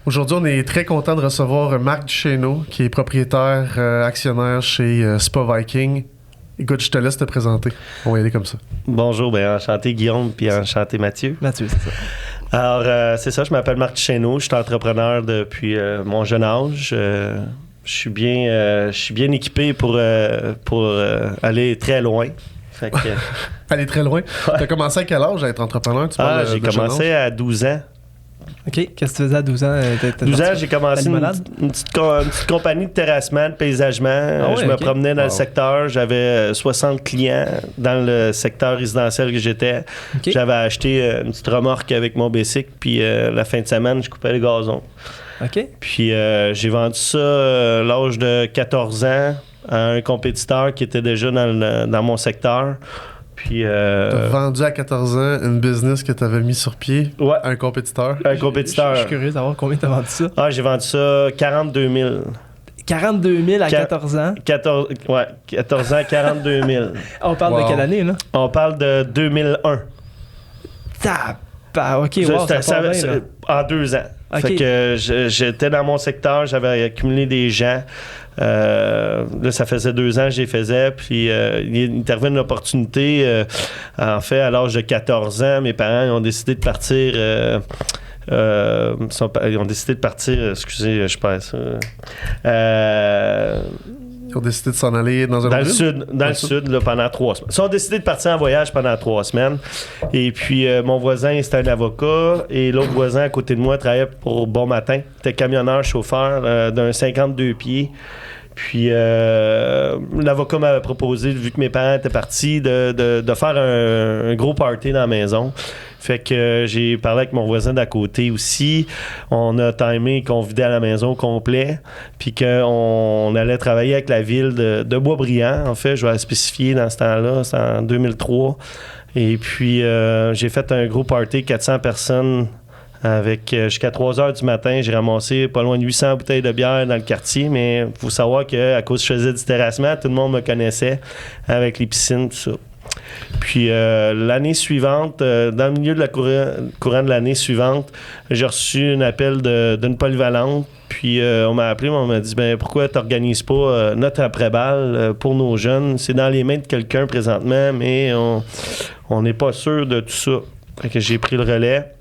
Aujourd'hui, on est très content de recevoir Marc Duchesneau, qui est propriétaire actionnaire chez Spa Viking. Écoute, je te laisse te présenter. On va y aller comme ça. Bonjour, enchanté Guillaume, puis enchanté Mathieu. Mathieu, c'est ça. Alors, c'est ça, je m'appelle Marc Duchesneau, je suis entrepreneur depuis mon jeune âge. Je suis bien équipé pour aller très loin. Fait que, aller très loin. Ouais. Tu as commencé à quel âge à être entrepreneur? J'ai commencé à 12 ans. OK. Qu'est-ce que tu faisais à 12 ans? 12 ans, j'ai commencé une petite compagnie de terrassement, de paysagement. Je me promenais dans le secteur. J'avais 60 clients dans le secteur résidentiel que j'étais. Okay. J'avais acheté une petite remorque avec mon bicycle. Puis la fin de semaine, je coupais le gazon. OK. Puis j'ai vendu ça à l'âge de 14 ans à un compétiteur qui était déjà dans mon secteur. Puis, t'as vendu à 14 ans une business que tu avais mis sur pied à un compétiteur. Un compétiteur. Je suis curieux de savoir combien tu as vendu ça. J'ai vendu ça 42 000. 42 000 à 14 ans? 14 ans, 42 000. On parle de quelle année, là? On parle de 2001. OK, en 2 ans. Okay. Fait que j'étais dans mon secteur, j'avais accumulé des gens. Là, ça faisait 2 ans que j'y faisais. Puis il intervient une opportunité. En fait, à l'âge de 14 ans, mes parents ils ont décidé de partir. Ils ont décidé de partir. Excusez, je passe. Ils ont décidé de s'en aller dans un autre ville? Dans le sud, là, pendant 3 semaines. Ils ont décidé de partir en voyage pendant 3 semaines. Et puis, mon voisin, c'était un avocat. Et l'autre voisin à côté de moi travaillait pour Bon Matin. Il était camionneur, chauffeur d'un 52 pieds. Puis, l'avocat m'avait proposé, vu que mes parents étaient partis, de faire un gros party dans la maison. Fait que j'ai parlé avec mon voisin d'à côté aussi. On a timé qu'on vidait à la maison au complet. Puis qu'on allait travailler avec la ville de Boisbriand. En fait, je vais la spécifier dans ce temps-là. C'est en 2003. Et puis, j'ai fait un gros party, 400 personnes. Avec jusqu'à 3 heures du matin, j'ai ramassé pas loin de 800 bouteilles de bière dans le quartier. Mais il faut savoir qu'à cause que je faisais du terrassement, tout le monde me connaissait avec les piscines, tout ça. Puis l'année suivante, dans le milieu de la courant de l'année suivante, j'ai reçu un appel d'une polyvalente. Puis on m'a appelé, on m'a dit pourquoi tu n'organises pas notre après-balle pour nos jeunes? C'est dans les mains de quelqu'un présentement, mais on n'est pas sûr de tout ça. Fait que j'ai pris le relais.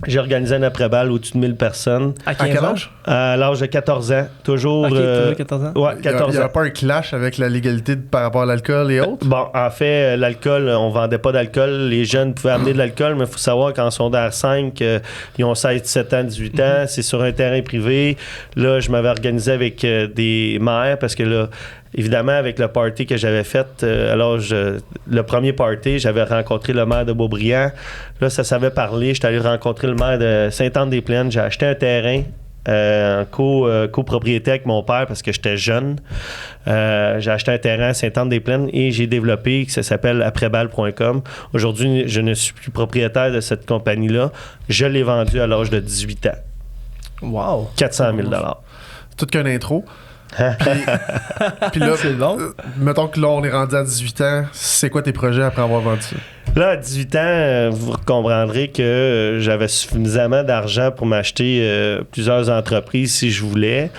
J'ai organisé un après-balle au-dessus de 1000 personnes. À quel âge? À l'âge de 14 ans. Toujours. Toujours 14 ans? Ouais, 14 ans. Il n'y avait pas un clash avec la légalité par rapport à l'alcool et autres? Bon, en fait, l'alcool, on vendait pas d'alcool. Les jeunes pouvaient amener de l'alcool, mais il faut savoir qu'en secondaire 5, ils ont 16, 17 ans, 18 ans. C'est sur un terrain privé. Là, je m'avais organisé avec des maires parce que là, évidemment, avec le party que j'avais fait, le premier party, j'avais rencontré le maire de Beaubriand. Là, ça savait parler. J'étais allé rencontrer le maire de Sainte-Anne-des-Plaines. J'ai acheté un terrain en copropriété avec mon père parce que j'étais jeune. J'ai acheté un terrain à Sainte-Anne-des-Plaines et j'ai développé, ça s'appelle Apréballe.com. Aujourd'hui, je ne suis plus propriétaire de cette compagnie-là. Je l'ai vendu à l'âge de 18 ans. Wow! 400 000 $. Tout qu'un intro. Puis là, c'est long. Mettons que là, on est rendu à 18 ans. C'est quoi tes projets après avoir vendu ça? Là, à 18 ans, vous comprendrez que j'avais suffisamment d'argent pour m'acheter plusieurs entreprises si je voulais.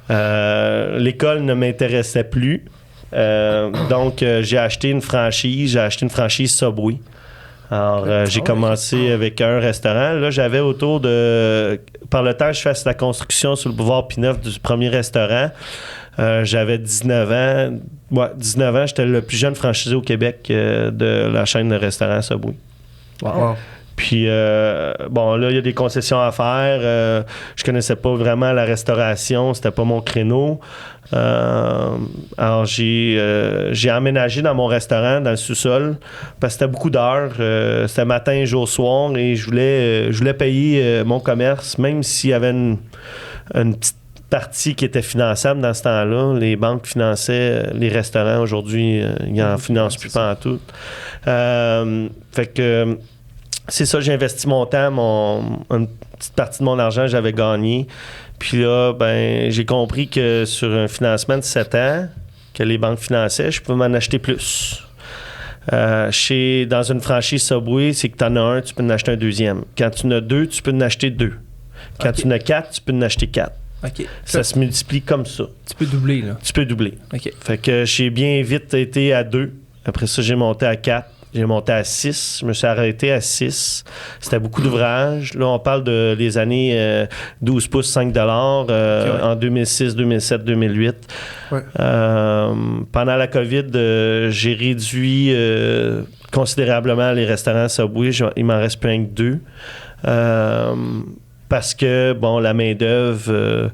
L'école ne m'intéressait plus. Donc, j'ai acheté une franchise. J'ai acheté une franchise Subway. Alors, j'ai commencé avec un restaurant. Là, j'avais autour de... Par le temps que je fasse la construction sur le boulevard Pineuf du premier restaurant, j'avais 19 ans. Ouais, 19 ans, j'étais le plus jeune franchisé au Québec de la chaîne de restaurants Subway. Wow. Puis, là, il y a des concessions à faire. Je connaissais pas vraiment la restauration. C'était pas mon créneau. Alors, j'ai aménagé dans mon restaurant, dans le sous-sol, parce que c'était beaucoup d'heures. C'était matin, jour, soir, et je voulais payer mon commerce, même s'il y avait une petite partie qui était finançable dans ce temps-là. Les banques finançaient les restaurants. Aujourd'hui, ils n'en financent plus pantoute. Fait que c'est ça, j'ai investi mon temps, une petite partie de mon argent, j'avais gagné. Puis là, j'ai compris que sur un financement de 7 ans que les banques finançaient, je pouvais m'en acheter plus. Dans une franchise Subway, c'est que tu en as un, tu peux en acheter un deuxième. Quand tu en as 2, tu peux en acheter 2. Quand tu en as 4, tu peux en acheter 4. OK. Ça se multiplie comme ça. Tu peux doubler, là. Tu peux doubler. OK. Fait que j'ai bien vite été à 2. Après ça, j'ai monté à 4. J'ai monté à 6. Je me suis arrêté à 6. C'était beaucoup d'ouvrages. Là, on parle de les années 12 pouces, 5 $ en 2006, 2007, 2008. Ouais. Pendant la COVID, j'ai réduit considérablement les restaurants Subway. Il m'en reste plus que 2. Parce que, bon, la main-d'œuvre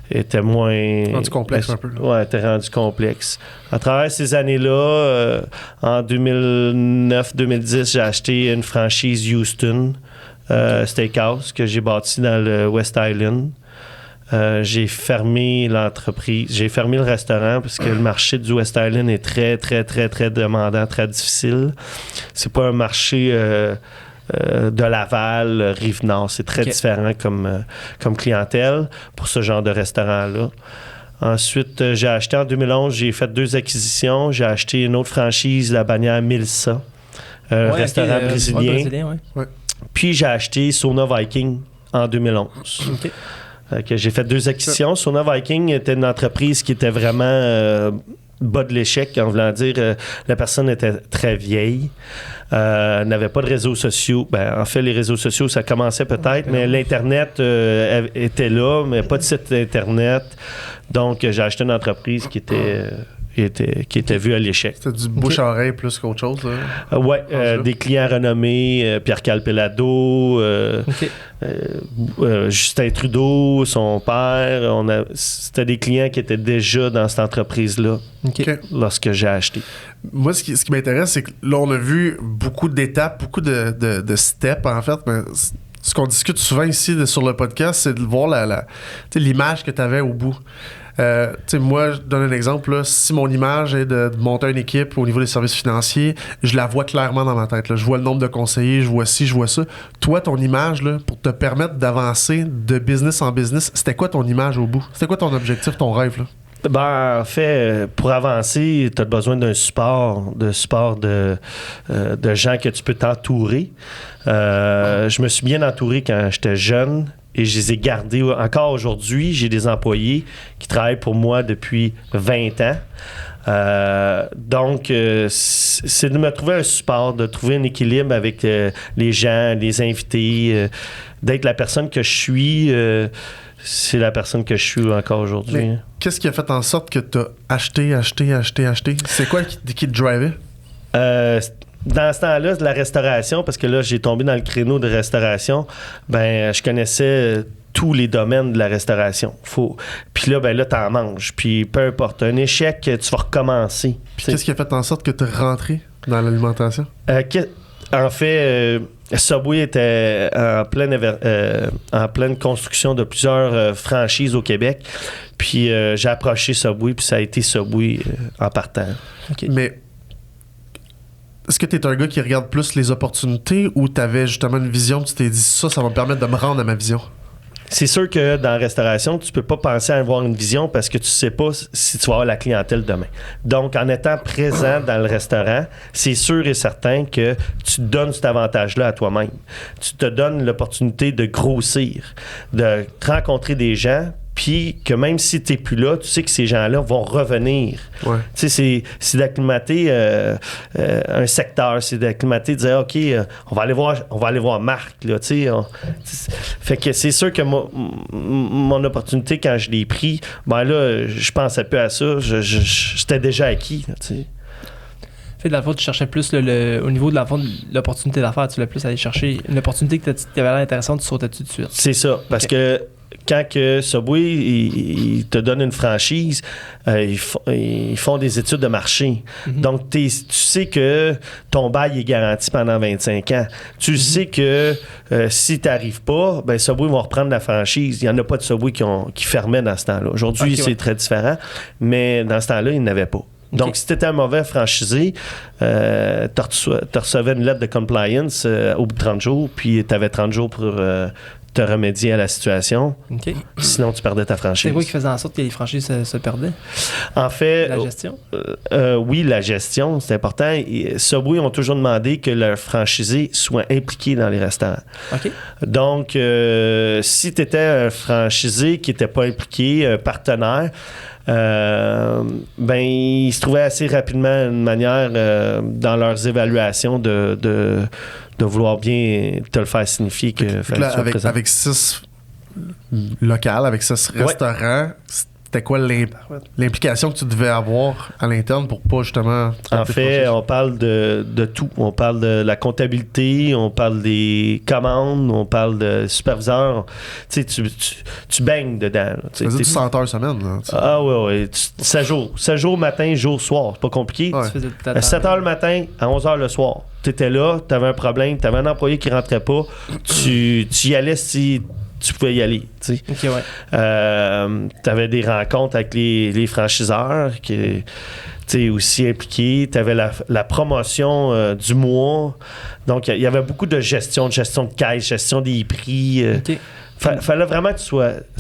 était moins. Rendu complexe un peu. Oui, était rendu complexe. À travers ces années-là, en 2009-2010, j'ai acheté une franchise Houston Steakhouse que j'ai bâtie dans le West Island. J'ai fermé l'entreprise. J'ai fermé le restaurant parce que le marché du West Island est très, très, très, très demandant, très difficile. C'est pas un marché. De Laval, Rive-Nord. C'est très différent comme clientèle pour ce genre de restaurant-là. Ensuite, j'ai acheté en 2011, j'ai fait 2 acquisitions. J'ai acheté une autre franchise, la bannière Milsa, restaurant brésilien. Ouais. Puis j'ai acheté Sona Viking en 2011. Que j'ai fait 2 acquisitions. Sona Viking était une entreprise qui était vraiment bas de l'échec, en voulant dire la personne était très vieille. N'avait pas de réseaux sociaux. En fait, les réseaux sociaux, ça commençait peut-être, mais l'Internet était là, mais pas de site Internet. Donc, j'ai acheté une entreprise qui était vue à l'échec. C'était du bouche-à-oreille plus qu'autre chose. Oui, des clients renommés, Pierre Calpelado, Justin Trudeau, son père. C'était des clients qui étaient déjà dans cette entreprise-là lorsque j'ai acheté. Moi, ce qui m'intéresse, c'est que là, on a vu beaucoup d'étapes, beaucoup de steps, en fait. Mais ce qu'on discute souvent ici sur le podcast, c'est de voir l'image que tu avais au bout. Moi, je donne un exemple. Là, si mon image est de monter une équipe au niveau des services financiers, je la vois clairement dans ma tête. Là. Je vois le nombre de conseillers, je vois ci, je vois ça. Toi, ton image, là, pour te permettre d'avancer de business en business, c'était quoi ton image au bout? C'était quoi ton objectif, ton rêve? Là? En fait, pour avancer, tu as besoin d'un support de gens que tu peux t'entourer. Je me suis bien entouré quand j'étais jeune. Et je les ai gardés. Encore aujourd'hui, j'ai des employés qui travaillent pour moi depuis 20 ans. Donc, c'est de me trouver un support, de trouver un équilibre avec les gens, les invités, d'être la personne que je suis. C'est la personne que je suis encore aujourd'hui. Mais qu'est-ce qui a fait en sorte que tu as acheté? C'est quoi qui te drivait? Dans ce temps-là, de la restauration, parce que là, j'ai tombé dans le créneau de restauration, je connaissais tous les domaines de la restauration. Puis là, t'en manges. Puis peu importe, un échec, tu vas recommencer. Puis qu'est-ce qui a fait en sorte que tu es rentré dans l'alimentation? En fait, Subway était en pleine construction de plusieurs franchises au Québec. Puis j'ai approché Subway, puis ça a été Subway en partant. Mais est-ce que tu es un gars qui regarde plus les opportunités ou tu avais justement une vision, tu t'es dit ça va me permettre de me rendre à ma vision? C'est sûr que dans la restauration, tu peux pas penser à avoir une vision parce que tu sais pas si tu vas avoir la clientèle demain. Donc, en étant présent dans le restaurant, c'est sûr et certain que tu donnes cet avantage-là à toi-même. Tu te donnes l'opportunité de grossir, de rencontrer des gens, puis que même si tu n'es plus là, tu sais que ces gens-là vont revenir. Ouais. Tu sais, c'est d'acclimater un secteur, c'est d'acclimater, de dire, OK, on va aller voir Marc, là, tu sais. Fait que c'est sûr que mon opportunité, quand je l'ai pris, là, je pensais peu à ça. J'étais déjà acquis, tu sais. Fait de la fois, tu cherchais plus au niveau de l'opportunité d'affaires, tu l'as plus allé chercher une opportunité qui avait l'air intéressante, tu sautais dessus tout de suite. C'est ça, parce que quand que Subway il te donne une franchise, ils font des études de marché. Mm-hmm. Donc, tu sais que ton bail est garanti pendant 25 ans. Tu sais que si tu n'arrives pas, Subway vont reprendre la franchise. Il n'y en a pas de Subway qui fermait dans ce temps-là. Aujourd'hui, c'est très différent, mais dans ce temps-là, il n'avait pas. Donc, si tu étais un mauvais franchisé, tu recevais une lettre de compliance au bout de 30 jours, puis tu avais 30 jours pour te remédier à la situation. OK. Sinon, tu perdais ta franchise. C'est quoi qui faisait en sorte que les franchises se perdaient? En fait, La gestion? oui, la gestion, c'est important. Subway ont toujours demandé que leurs franchisés soient impliqués dans les restaurants. OK. Donc, si tu étais un franchisé qui n'était pas impliqué, un partenaire, ben, ils se trouvaient assez rapidement une manière dans leurs évaluations de vouloir bien te le faire signifier que Là, avec 6 locales, avec 6 restaurants, c'était quoi l'implication que tu devais avoir à l'interne pour pas justement... En fait, on parle de tout. On parle de la comptabilité, on parle des commandes, on parle de superviseur. Tu sais, tu baignes dedans. Tu faisais du 100 heures semaine. Là, ah oui. 7 jours. 7 jours matin, jour, soir. C'est pas compliqué. Ouais. À 7 heures le matin, à 11 heures le soir. Tu étais là, tu avais un problème, tu avais un employé qui rentrait pas. Tu y allais si... tu pouvais y aller. Tu sais. OK, ouais. Avais des rencontres avec les franchiseurs qui étaient aussi impliqués. Tu avais la promotion du mois. Donc, il y avait beaucoup de gestion de caisse, gestion des prix. OK. Fallait vraiment que tu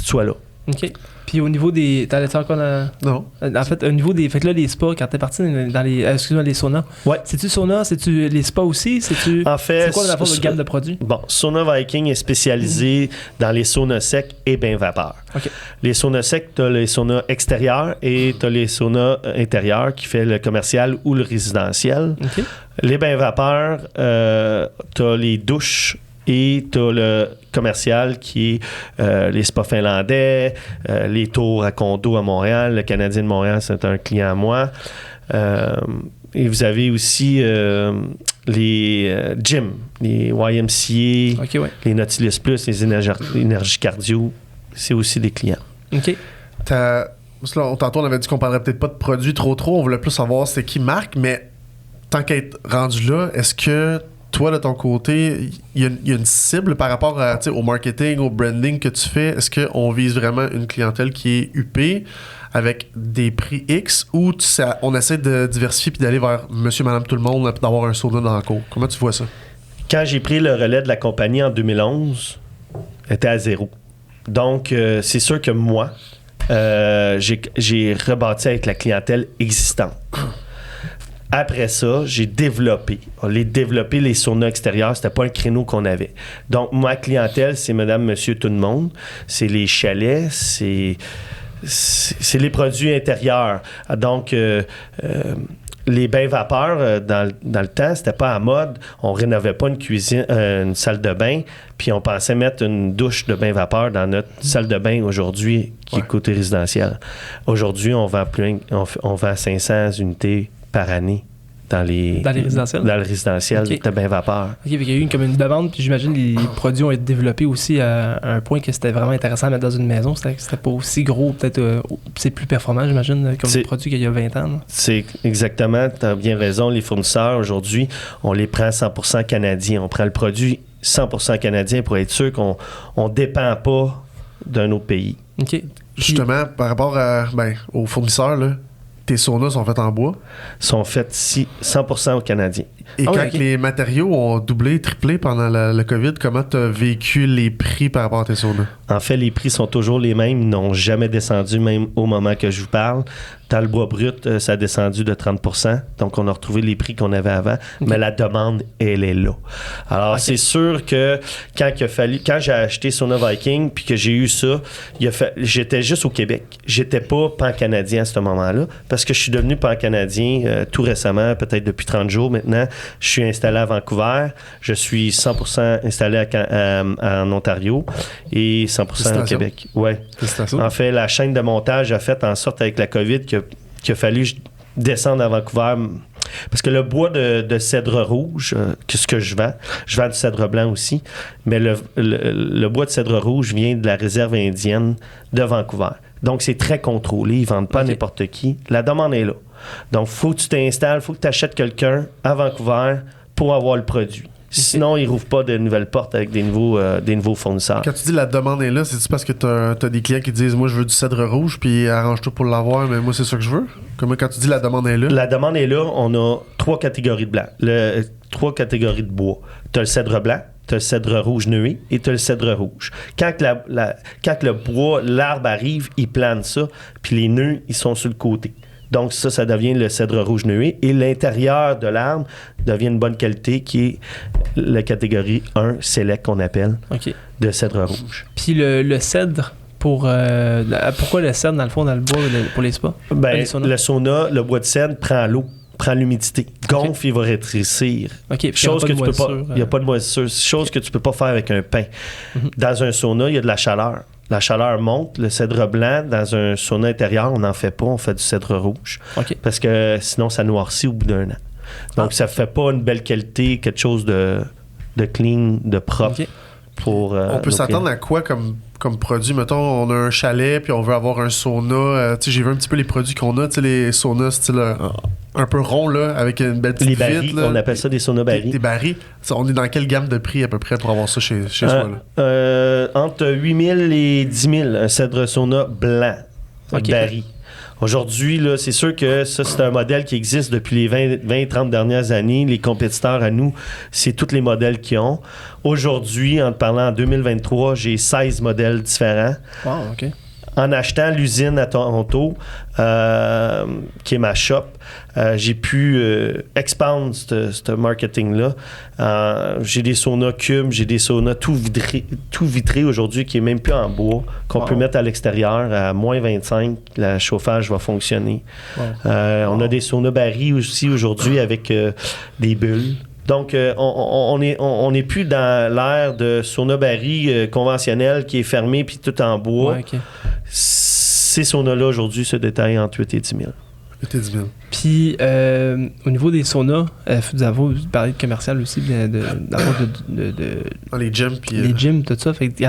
sois là. OK. Puis au niveau des... T'allais-tu encore Non. En fait, au niveau des... Fait que là, les spas, quand t'es parti dans les... excuse-moi, les saunas. Ouais. C'est-tu sauna? C'est-tu les spas aussi? En fait... C'est quoi la forme de gamme de produits? Bon, Sauna Viking est spécialisé dans les saunas secs et bains vapeur. OK. Les saunas secs, t'as les saunas extérieurs et t'as les saunas intérieurs qui fait le commercial ou le résidentiel. OK. Les bains vapeur, t'as les douches et t'as le commercial qui est les spas finlandais, les tours à condo à Montréal. Le Canadien de Montréal, c'est un client à moi. Et vous avez aussi les gyms, les YMCA, OK, ouais. les Nautilus Plus, les énergies cardio. C'est aussi des clients. OK. Parce que là, tantôt, on avait dit qu'on parlerait peut-être pas de produits trop. On voulait plus savoir c'est qui marque, mais tant qu'être rendu là, est-ce que toi, de ton côté, il y a une cible par rapport au marketing, au branding que tu fais? Est-ce qu'on vise vraiment une clientèle qui est huppée avec des prix X ou on essaie de diversifier puis d'aller vers monsieur, madame, tout le monde puis d'avoir un sauna dans la cour? Comment tu vois ça? Quand j'ai pris le relais de la compagnie en 2011, elle était à 0. Donc, c'est sûr que moi, j'ai rebâti avec la clientèle existante. Après ça, j'ai développé les saunas extérieurs. C'était pas un créneau qu'on avait. Donc, ma clientèle, c'est madame, monsieur, tout le monde. C'est les chalets, c'est les produits intérieurs. Donc, les bains vapeur, dans le temps, c'était pas à mode. On rénovait pas une cuisine, une salle de bain, puis on pensait mettre une douche de bain vapeur dans notre salle de bain aujourd'hui, qui est côté résidentiel. Aujourd'hui, on vend 500 unités par année dans les résidentiels? Dans le résidentiel, okay. De bain vapeur. OK, il y a eu comme une demande, puis j'imagine que les produits ont été développés aussi à un point que c'était vraiment intéressant à mettre dans une maison. C'était pas aussi gros, peut-être, c'est plus performant, j'imagine, comme les produits qu'il y a 20 ans. Là. C'est exactement, tu as bien raison. Les fournisseurs, aujourd'hui, on les prend 100% canadiens. On prend le produit 100% canadien pour être sûr qu'on ne dépend pas d'un autre pays. OK. Justement, par rapport aux fournisseurs, là, tes saunas sont faits en bois? Sont faits 100% au Canadien. Et quand les matériaux ont doublé, triplé pendant le COVID, comment tu as vécu les prix par rapport à tes saunas? En fait, les prix sont toujours les mêmes. Ils n'ont jamais descendu, même au moment que je vous parle. Dans le bois brut, ça a descendu de 30%. Donc, on a retrouvé les prix qu'on avait avant. Okay. Mais la demande, elle est là. Alors, c'est sûr que quand j'ai acheté Sauna Viking puis que j'ai eu ça, j'étais juste au Québec. J'étais pas pan-canadien à ce moment-là parce que je suis devenu pan-canadien tout récemment, peut-être depuis 30 jours maintenant. Je suis installé à Vancouver. Je suis 100% installé en Ontario et 100% au Québec. Ouais. En fait, la chaîne de montage a fait en sorte avec la COVID qu'il a fallu descendre à Vancouver. Parce que le bois de cèdre rouge, ce que je vends du cèdre blanc aussi, mais le bois de cèdre rouge vient de la réserve indienne de Vancouver. Donc, c'est très contrôlé. Ils ne vendent pas à n'importe qui. La demande est là. Donc, il faut que tu t'installes, il faut que tu achètes quelqu'un à Vancouver pour avoir le produit. Sinon, ils n'ouvrent pas de nouvelles portes avec des nouveaux fournisseurs. Quand tu dis la demande est là, c'est-tu parce que tu as des clients qui disent « Moi, je veux du cèdre rouge, puis arrange-toi pour l'avoir, mais moi, c'est ça que je veux ». Comment quand tu dis la demande est là? La demande est là. On a 3 catégories de blanc. 3 catégories de bois. Tu as le cèdre blanc, tu as le cèdre rouge nué et tu as le cèdre rouge. Quand le bois, l'arbre arrive, il plane ça, puis les nœuds, ils sont sur le côté. Donc ça devient le cèdre rouge nué. Et l'intérieur de l'arbre devient une bonne qualité qui est la catégorie 1 Select qu'on appelle de cèdre rouge. Puis le cèdre, pourquoi le cèdre dans le fond, dans le bois pour les spas? Le sauna, le bois de cèdre prend l'eau, prend l'humidité. Gonfle, il va rétrécir. Chose que tu peux pas. Il n'y a pas de moisissure. Chose que tu peux pas faire avec un pain. Dans un sauna, il y a de la chaleur. La chaleur monte, le cèdre blanc, dans un sauna intérieur, on n'en fait pas, on fait du cèdre rouge. Parce que sinon, ça noircit au bout d'un an. Donc, ça ne fait pas une belle qualité, quelque chose de clean, de propre. On peut s'attendre à quoi comme produit? Mettons, on a un chalet, puis on veut avoir un sauna. J'ai vu un petit peu les produits qu'on a, les saunas style un peu rond, là, avec une belle petite vitre. Les barils, on appelle ça des saunas barils. Des barils. On est dans quelle gamme de prix à peu près pour avoir ça chez soi? Là? Entre 8 000 et 10 000, un cèdre sauna blanc, baril. Aujourd'hui, là, c'est sûr que ça, c'est un modèle qui existe depuis les 20-30 dernières années. Les compétiteurs à nous, c'est tous les modèles qu'ils ont. Aujourd'hui, en te parlant en 2023, j'ai 16 modèles différents. Wow, OK. En achetant l'usine à Toronto, qui est ma shop, j'ai pu expandre ce marketing-là. J'ai des saunas cubes, j'ai des saunas tout vitrés aujourd'hui, qui est même plus en bois, qu'on peut mettre à l'extérieur à moins 25. Le chauffage va fonctionner. On a des saunas barils aussi aujourd'hui avec des bulles. Donc, on n'est plus dans l'ère de sauna baril conventionnel qui est fermé puis tout en bois. Ces saunas-là, aujourd'hui, se détaillent entre 8 et 10 000. 8 et 10 000. Puis, au niveau des saunas, vous parlez de commercial aussi, dans les gyms. Puis, les gyms, tout ça. Fait que,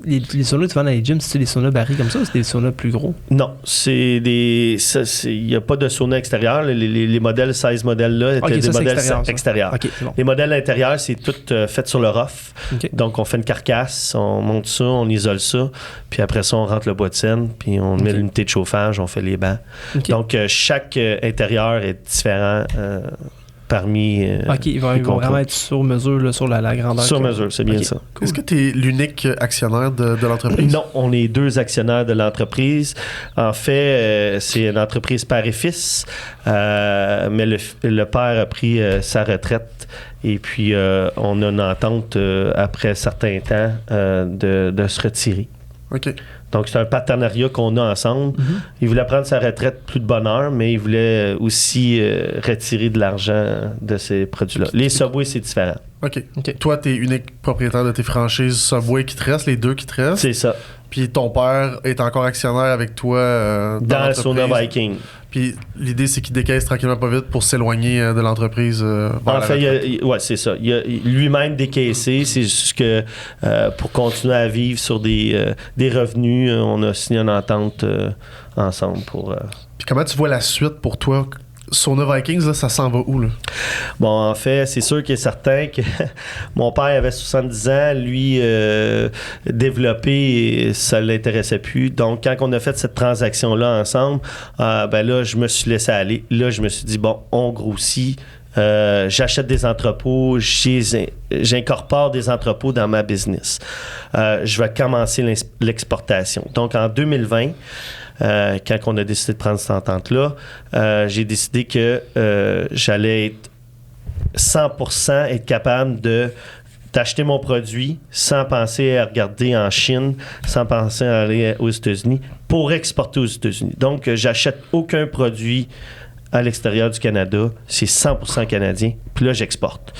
les saunas que tu vends dans les gyms, c'est des saunas barils comme ça ou c'est des saunas plus gros? Non, il n'y a pas de sauna extérieur. Les modèles, 16 modèles-là, étaient des modèles extérieurs. C'est bon. Les modèles intérieurs, c'est tout fait sur le rough. Donc, on fait une carcasse, on monte ça, on isole ça, puis après ça, on rentre le bois de scène, puis on met l'unité de chauffage, on fait les bancs. Donc, chaque intérieur est différent parmi ils vont vraiment être sur mesure là, sur la grandeur. Sur mesure, c'est bien ça. Cool. Est-ce que tu es l'unique actionnaire de l'entreprise? Non, on est 2 actionnaires de l'entreprise. En fait, c'est une entreprise père et fils, mais le père a pris sa retraite et puis on a une entente après un certain temps de se retirer. OK. Donc, c'est un partenariat qu'on a ensemble. Il voulait prendre sa retraite plus de bonne heure, mais il voulait aussi retirer de l'argent de ces produits-là. Les Subway, c'est différent. OK. Toi, tu es unique propriétaire de tes franchises Subway qui te restent, les 2 qui te restent. C'est ça. Puis ton père est encore actionnaire avec toi dans le sauna Viking. Puis l'idée, c'est qu'il décaisse tranquillement pas vite pour s'éloigner de l'entreprise vers en fait, c'est ça. Il a lui-même décaissé. C'est juste que pour continuer à vivre sur des revenus, on a signé une entente ensemble pour... Puis comment tu vois la suite pour toi? Sauna Vikings, là, ça s'en va où, là? Bon, en fait, c'est sûr qu'il est certain que mon père avait 70 ans, lui, développer, ça ne l'intéressait plus. Donc, quand on a fait cette transaction-là ensemble, là, je me suis laissé aller. Là, je me suis dit, bon, on grossit. J'achète des entrepôts, j'incorpore des entrepôts dans ma business. Je vais commencer l'exportation. Donc, en 2020, quand on a décidé de prendre cette entente-là, j'ai décidé que j'allais être 100% être capable d'acheter mon produit sans penser à regarder en Chine, sans penser à aller aux États-Unis, pour exporter aux États-Unis. Donc, j'achète aucun produit à l'extérieur du Canada, c'est 100% canadien. Puis là, j'exporte.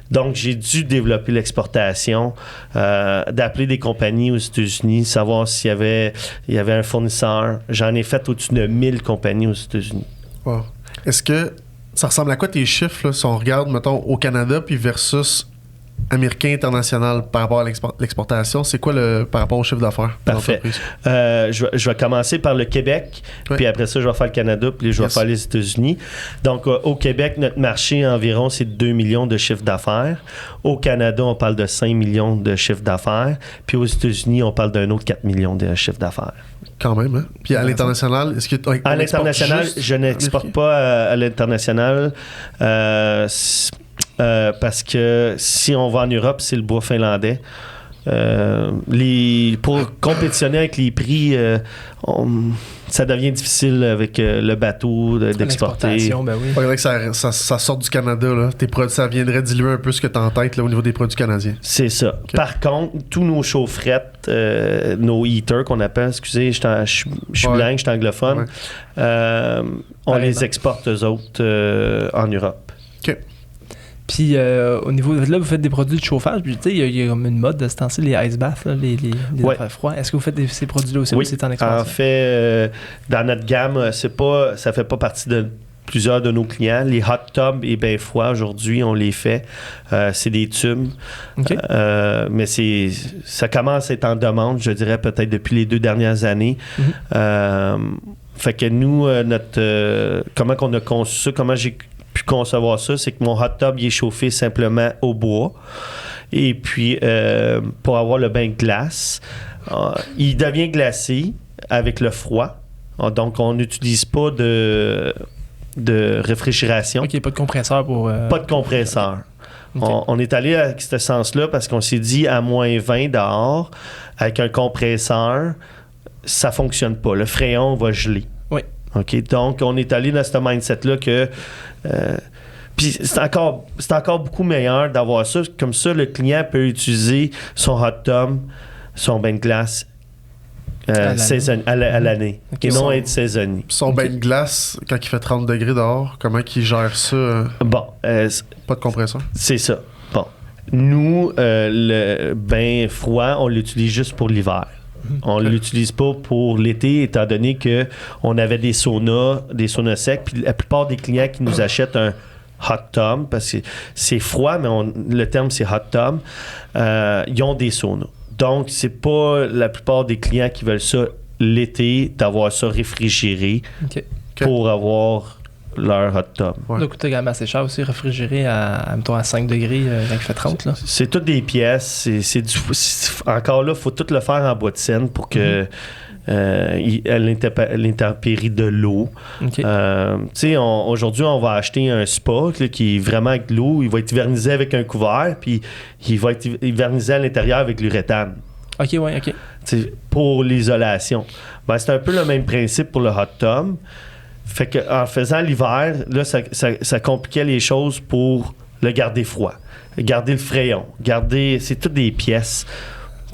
Donc, j'ai dû développer l'exportation, d'appeler des compagnies aux États-Unis, savoir s'il y avait un fournisseur. J'en ai fait au-dessus de 1000 compagnies aux États-Unis. Wow. Est-ce que ça ressemble à quoi tes chiffres, là, si on regarde, mettons, au Canada, puis versus américain international par rapport à l'exportation? C'est quoi par rapport au chiffre d'affaires de l'entreprise? Je vais commencer par le Québec, puis après ça, je vais faire le Canada, puis je vais faire les États-Unis. Donc, au Québec, notre marché environ, c'est 2 millions de chiffre d'affaires. Au Canada, on parle de 5 millions de chiffre d'affaires. Puis aux États-Unis, on parle d'un autre 4 millions de chiffre d'affaires. Quand même, hein? Puis à l'international, est-ce que à l'international, je n'exporte pas à l'international. parce que si on va en Europe, c'est le bois finlandais. Pour compétitionner avec les prix, ça devient difficile avec le bateau d'exporter. Ben oui. Il faudrait que ça sorte du Canada. Là. Ça viendrait diluer un peu ce que tu as en tête là, au niveau des produits canadiens. C'est ça. Okay. Par contre, tous nos chaufferettes, nos heaters qu'on appelle, excusez, je suis bilingue, je suis anglophone, on les exporte eux autres en Europe. OK. Puis au niveau de là, vous faites des produits de chauffage. Puis tu sais, il y a comme une mode de ce temps-ci, les ice baths, là, les affaires froides. Est-ce que vous faites ces produits-là aussi? Oui. Ou c'est en expansion? En fait, dans notre gamme, ça fait pas partie de plusieurs de nos clients. Les hot tubs et bains froids, aujourd'hui, on les fait. C'est des tubes. Okay. Mais ça commence à être en demande, je dirais, peut-être depuis les 2 dernières années. Fait que nous, comment qu'on a conçu ça, comment j'ai pu concevoir ça, c'est que mon hot tub il est chauffé simplement au bois. Et puis, pour avoir le bain de glace, il devient glacé avec le froid. Donc, on n'utilise pas de réfrigération. OK, pas de compresseur pour... Pas de compresseur. Okay. On est allé avec ce sens-là parce qu'on s'est dit à moins 20 dehors, avec un compresseur, ça fonctionne pas. Le fréon va geler. Oui. OK? Donc, on est allé dans ce mindset-là que... puis c'est encore beaucoup meilleur d'avoir ça. Comme ça, le client peut utiliser son hot tub, son bain de glace à l'année. Okay. Et non être saisonnier. Son bain de glace, quand il fait 30 degrés dehors, comment il gère ça? Bon. Pas de compresseur? C'est ça. Bon. Nous, le bain froid, on l'utilise juste pour l'hiver. On ne l'utilise pas pour l'été, étant donné qu'on avait des saunas secs. Puis la plupart des clients qui nous achètent un hot tub, parce que c'est froid, mais le terme c'est hot tub, ils ont des saunas. Donc, c'est pas la plupart des clients qui veulent ça l'été, d'avoir ça réfrigéré pour avoir leur hot tub. Ça coûte également assez cher aussi, réfrigéré à 5 degrés quand il fait 30. Là. C'est toutes des pièces. Encore là, il faut tout le faire en bois de Seine pour que l'intempérie de l'eau. Okay. Aujourd'hui, on va acheter un spa là, qui est vraiment avec de l'eau. Il va être hivernisé avec un couvert, puis il va être hivernisé à l'intérieur avec l'uréthane. OK. Pour l'isolation. C'est un peu le même principe pour le hot tub. Fait qu'en faisant l'hiver, là, ça compliquait les choses pour le garder froid. Garder le fréon. C'est toutes des pièces.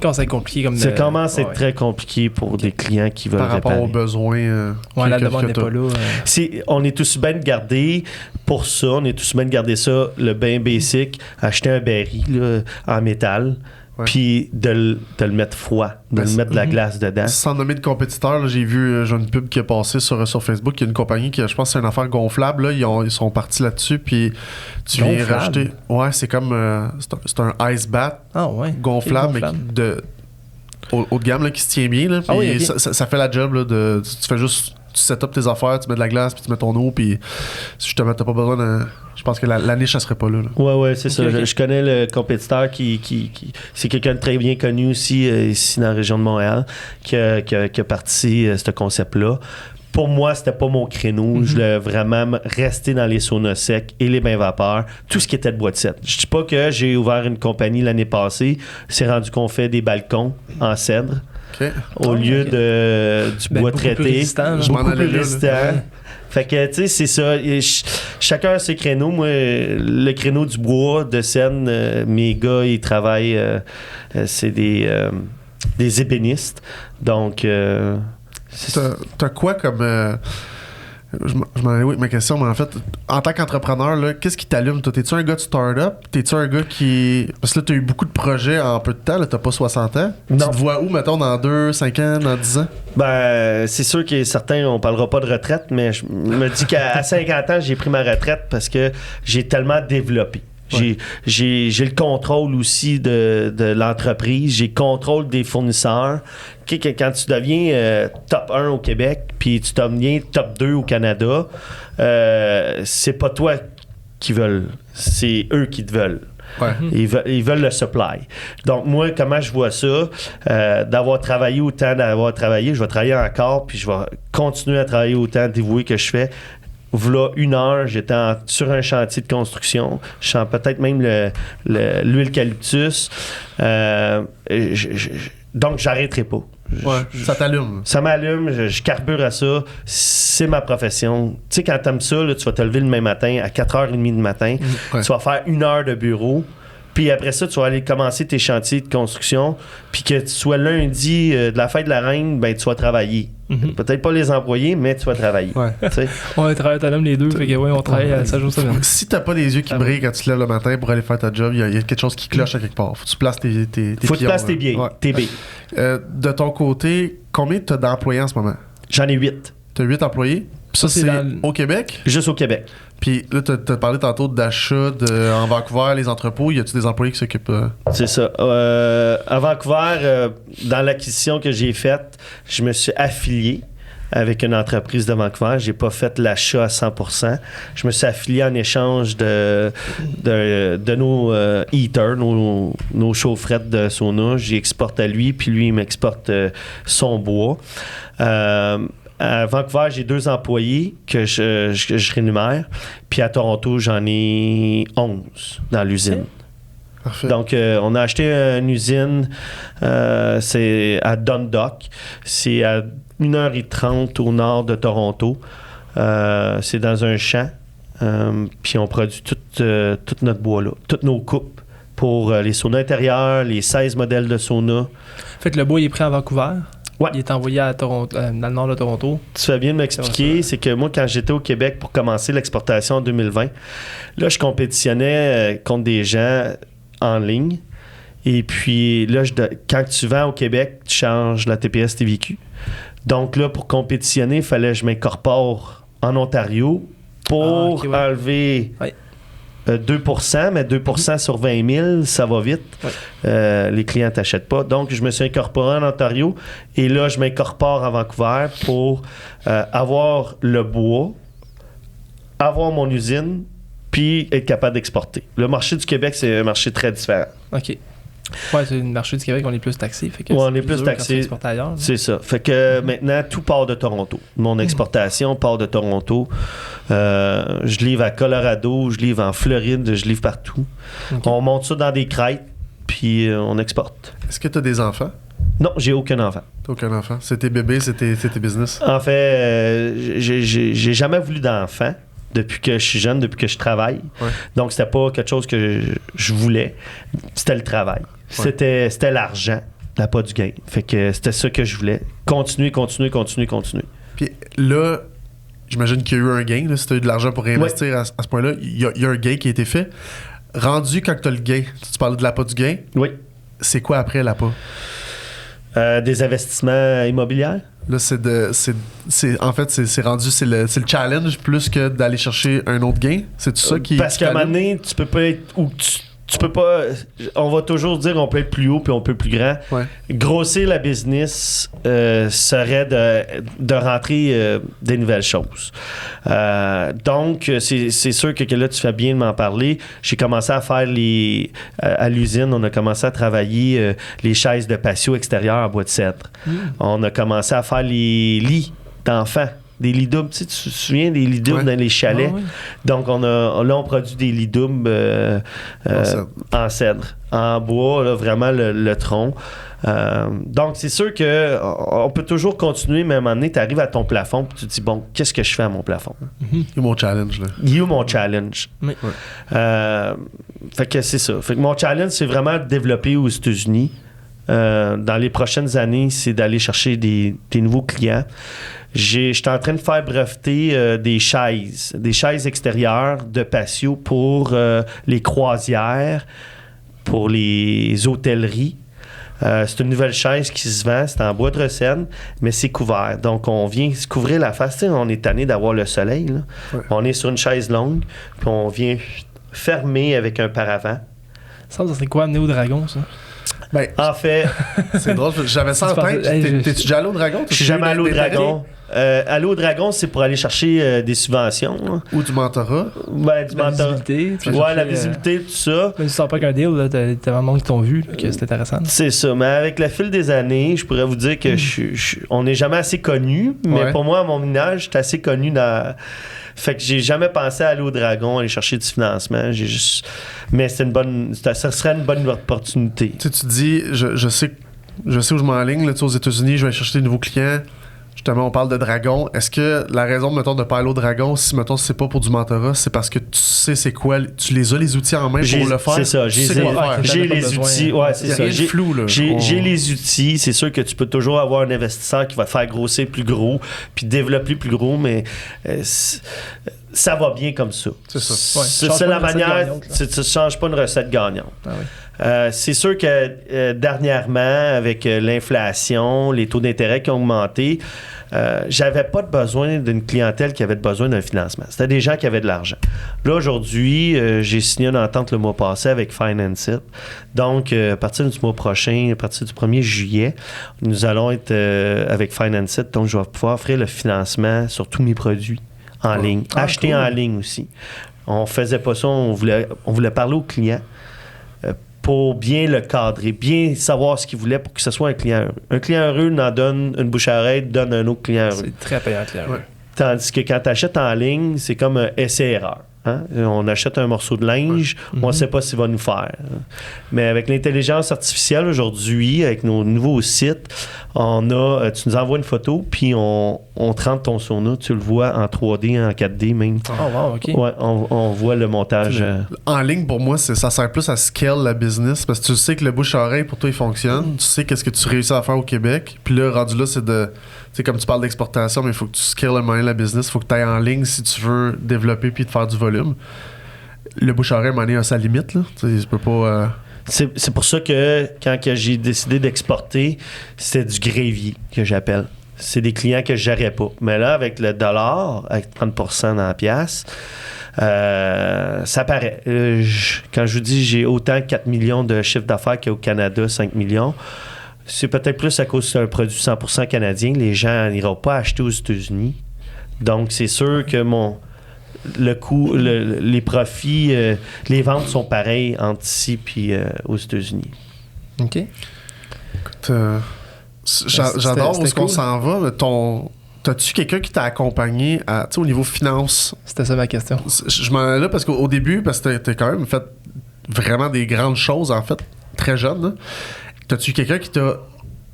Quand c'est compliqué comme ça commence à être très compliqué pour des clients qui veulent réparer. Par rapport aux besoins. La demande n'est pas là. On est tous bien de garder pour ça. On est tous bien de garder ça, le bain basic, acheter un baril là, en métal. Puis de le mettre froid, de mettre de la glace dedans. Sans nommer de compétiteur, là, j'ai vu une pub qui est passée sur Facebook. Il y a une compagnie qui, je pense, c'est une affaire gonflable. Là, ils sont partis là-dessus. Puis tu viens rajouter. Ouais, c'est comme. C'est un ice bath gonflable, mais haut de gamme là, qui se tient bien. Là, puis ça fait la job. Là, tu fais juste. Tu set up tes affaires, tu mets de la glace, puis tu mets ton eau, puis justement, t'as pas besoin de... Je pense que la niche, elle serait pas là. Ouais, c'est ça. Je connais le compétiteur qui c'est quelqu'un de très bien connu aussi, ici dans la région de Montréal, qui a parti ce concept-là. Pour moi, c'était pas mon créneau. Je voulais vraiment rester dans les saunas secs et les bains vapeurs, tout ce qui était de bois de cèdre. Je dis pas que j'ai ouvert une compagnie l'année passée. C'est rendu qu'on fait des balcons en cèdre. Okay. Au lieu du bois traité. Plus résistant, je m'en allais là. Fait que, tu sais, c'est ça. Chacun a ses créneaux. Moi, le créneau du bois, de Seine, mes gars, ils travaillent. C'est des ébénistes. Donc, t'as quoi comme... Je m'en allais avec ma question, mais en fait, en tant qu'entrepreneur, là, qu'est-ce qui t'allume? Toi, t'es-tu un gars de start-up? T'es-tu un gars qui... Parce que là, t'as eu beaucoup de projets en peu de temps, là, t'as pas 60 ans. Non. Tu te vois où, mettons, dans 2, 5 ans, dans 10 ans? C'est sûr que certains, on parlera pas de retraite, mais je me dis qu'à 50 ans, j'ai pris ma retraite parce que j'ai tellement développé. Ouais. J'ai le contrôle aussi de l'entreprise, j'ai le contrôle des fournisseurs. Quand tu deviens top 1 au Québec, puis tu deviens top 2 au Canada, c'est pas toi qui veulent, c'est eux qui te veulent. Ouais. Ils veulent le supply. Donc, moi, comment je vois ça? D'avoir travaillé autant, je vais travailler encore, puis je vais continuer à travailler autant dévoué que je fais. v'là 1 heure, j'étais sur un chantier de construction. Je sens peut-être même l'eucalyptus. Donc, j'arrêterai pas. Ça t'allume. Ça m'allume, je carbure à ça. C'est ma profession. Tu sais, quand t'aimes ça, là, tu vas te lever le même matin à 4h30 du matin. Tu vas faire 1 heure de bureau. Puis après ça, tu vas aller commencer tes chantiers de construction. Puis que tu sois lundi de la fête de la reine, ben tu vas travailler. Peut-être pas les employés, mais tu vas travailler. On travaille autonome les deux, fait que on travaille 7 jours semaine. Si t'as pas les yeux qui brillent quand tu te lèves le matin pour aller faire ta job, il y a quelque chose qui cloche à quelque part. Faut que tu places tes Faut que tu places tes billes. De ton côté, combien t'as d'employés en ce moment? J'en ai 8. T'as 8 employés? Ça, c'est au Québec? Juste au Québec. Puis là, t'as parlé tantôt d'achat en Vancouver, les entrepôts. Y a-tu des employés qui s'occupent? C'est ça. À Vancouver, dans l'acquisition que j'ai faite, je me suis affilié avec une entreprise de Vancouver. J'ai pas fait l'achat à 100%. Je me suis affilié en échange de nos heaters, nos chaufferettes de sauna. J'y exporte à lui, puis lui, il m'exporte son bois. À Vancouver, j'ai 2 employés que je rémunère. Puis à Toronto, j'en ai 11 dans l'usine. Parfait. Donc, on a acheté une usine, c'est à Dundalk. C'est à 1h30 au nord de Toronto. C'est dans un champ. Puis on produit tout notre bois-là, toutes nos coupes pour les saunas intérieurs, les 16 modèles de sauna. Fait que le bois, il est pris à Vancouver. Ouais. Il est envoyé à Toronto, dans le nord de Toronto. Tu fais bien de m'expliquer, c'est que moi, quand j'étais au Québec pour commencer l'exportation en 2020, là, je compétitionnais contre des gens en ligne. Et puis là, quand tu vends au Québec, tu changes la TPS TVQ. Donc là, pour compétitionner, il fallait que je m'incorpore en Ontario pour enlever 2%, mais 2% sur 20 000, ça va vite. Les clients t'achètent pas. Donc, je me suis incorporé en Ontario et là, je m'incorpore à Vancouver pour avoir le bois, avoir mon usine, puis être capable d'exporter. Le marché du Québec, c'est un marché très différent. OK. Ouais, c'est le marché du Québec, on est plus taxé. Fait que on est plus taxé. Ailleurs, c'est ça. Fait que maintenant, tout part de Toronto. Mon exportation part de Toronto. Je livre à Colorado, je livre en Floride, je livre partout. Okay. On monte ça dans des crêtes, puis on exporte. Est-ce que tu as des enfants? Non, j'ai aucun enfant. T'as aucun enfant? C'est tes bébés, c'est tes business? En fait, j'ai jamais voulu d'enfant. Depuis que je suis jeune, depuis que je travaille. Donc, c'était pas quelque chose que je voulais. C'était le travail. C'était l'argent, pas du gain. Fait que c'était ça que je voulais. Continuer. Puis là, j'imagine qu'il y a eu un gain. Là, si tu as eu de l'argent pour réinvestir à ce point-là, il y a un gain qui a été fait. Rendu quand tu as le gain, tu parlais de l'appât du gain. Oui. C'est quoi après l'appât? Des investissements immobiliers. Là, en fait, c'est rendu, c'est le challenge plus que d'aller chercher un autre gain. C'est tout ça qui. Parce qu'à un moment donné, tu peux pas être. Ou tu peux pas. On va toujours dire qu'on peut être plus haut puis on peut être plus grand. Grossir la business serait de rentrer des nouvelles choses. Donc, c'est sûr que là, tu fais bien de m'en parler. J'ai commencé à faire à l'usine, on a commencé à travailler les chaises de patio extérieur en bois de cèdre. On a commencé à faire les lits d'enfants. Des lits doubles, tu te souviens des lits doubles dans les chalets? Donc, on produit des lits doubles en cèdre. En bois, là, vraiment le tronc. Donc, c'est sûr qu'on peut toujours continuer, mais à un moment donné, tu arrives à ton plafond et tu te dis, bon, qu'est-ce que je fais à mon plafond? Il y a mon challenge, là. Il y a mon challenge. Fait que c'est ça. Fait que mon challenge, c'est vraiment de développer aux États-Unis. Dans les prochaines années, c'est d'aller chercher des nouveaux clients. J'étais en train de faire breveter des chaises extérieures de patio pour les croisières, pour les hôtelleries. C'est une nouvelle chaise qui se vend, c'est en bois de recène, mais c'est couvert. Donc, on vient se couvrir la face. Tu sais, on est tanné d'avoir le soleil. Là. On est sur une chaise longue, puis on vient fermer avec un paravent. Ça serait quoi amener au dragon, ça? Ben, en fait... c'est drôle, j'avais ça en tête. T'es-tu déjà allé au dragon? Je suis jamais allé au dragon. aller au Dragon, c'est pour aller chercher des subventions. Hein. Ou du mentorat. Ben, du La mentorat. visibilité. Ouais, la visibilité, tout ça. Même si tu sors pas qu'un deal, là, t'as vraiment qui t'ont vu, là, que c'est intéressant. C'est ça. Mais avec le fil des années, je pourrais vous dire que on n'est jamais assez connus. Mais pour moi, à mon minage, je suis assez connu dans... Fait que j'ai jamais pensé à aller au Dragon, aller chercher du financement. Mais ça serait une bonne opportunité. Tu sais, tu dis, je sais où je m'enligne, là, aux États-Unis, je vais aller chercher des nouveaux clients. Justement, on parle de Dragon. Est-ce que la raison, mettons, de pas aller au Dragon, si, mettons, c'est pas pour du mentorat, c'est parce que tu sais c'est quoi, tu les as les outils en main pour le faire? C'est ça, j'ai les outils. Ouais, c'est ça. J'ai flou, là. J'ai les outils. C'est sûr que tu peux toujours avoir un investisseur qui va te faire grossir plus gros, puis développer plus gros, mais ça va bien comme ça. C'est ça. C'est la manière. Tu ne changes pas une recette gagnante. Ah oui. C'est sûr que dernièrement, avec l'inflation, les taux d'intérêt qui ont augmenté, j'avais pas de besoin d'une clientèle qui avait besoin d'un financement. C'était des gens qui avaient de l'argent. Là, aujourd'hui, j'ai signé une entente le mois passé avec Finance It. Donc, à partir du mois prochain, à partir du 1er juillet, nous allons être avec Finance It. Donc, je vais pouvoir offrir le financement sur tous mes produits en ligne. Acheter en ligne aussi. On faisait pas ça, on voulait parler aux clients. Pour bien le cadrer, bien savoir ce qu'il voulait pour que ce soit un client heureux. Un client heureux n'en donne une bouche à oreille, donne un autre client heureux. C'est très payant, client heureux. Tandis que quand tu achètes en ligne, c'est comme un essai-erreur. Hein? On achète un morceau de linge, on ne sait pas s'il va nous faire. Mais avec l'intelligence artificielle aujourd'hui, avec nos nouveaux sites, tu nous envoies une photo, puis on te rentre ton sauna, tu le vois en 3D, en 4D même. Oh wow, OK. Ouais, on voit le montage. En ligne, pour moi, ça sert plus à scale la business, parce que tu sais que le bouche-à-oreille, pour toi, il fonctionne. Tu sais qu'est-ce que tu réussis à faire au Québec. Puis là, rendu là, c'est de... Tu sais, comme tu parles d'exportation, mais il faut que tu scales le moyen de la business. Il faut que tu ailles en ligne si tu veux développer puis te faire du volume. Le bouche-à-oreille, m'en est à sa limite, là. Tu sais, je peux pas... C'est pour ça que quand j'ai décidé d'exporter, c'était du grévier que j'appelle. C'est des clients que je gérais pas. Mais là, avec le dollar, avec 30% dans la pièce, ça paraît. Quand je vous dis j'ai autant 4 millions de chiffre d'affaires qu'au Canada, 5 millions, c'est peut-être plus à cause que c'est un produit 100% canadien. Les gens n'iront pas acheter aux États-Unis. Donc, c'est sûr que le coût, les profits, les ventes sont pareilles entre ici et aux États-Unis. OK. Écoute, j'adore où est-ce qu'on s'en va. T'as-tu quelqu'un qui t'a accompagné au niveau finance? C'était ça ma question. Je m'en allais là parce qu'au début, parce que t'as quand même fait vraiment des grandes choses, en fait, très jeune. Là. T'as-tu quelqu'un qui t'a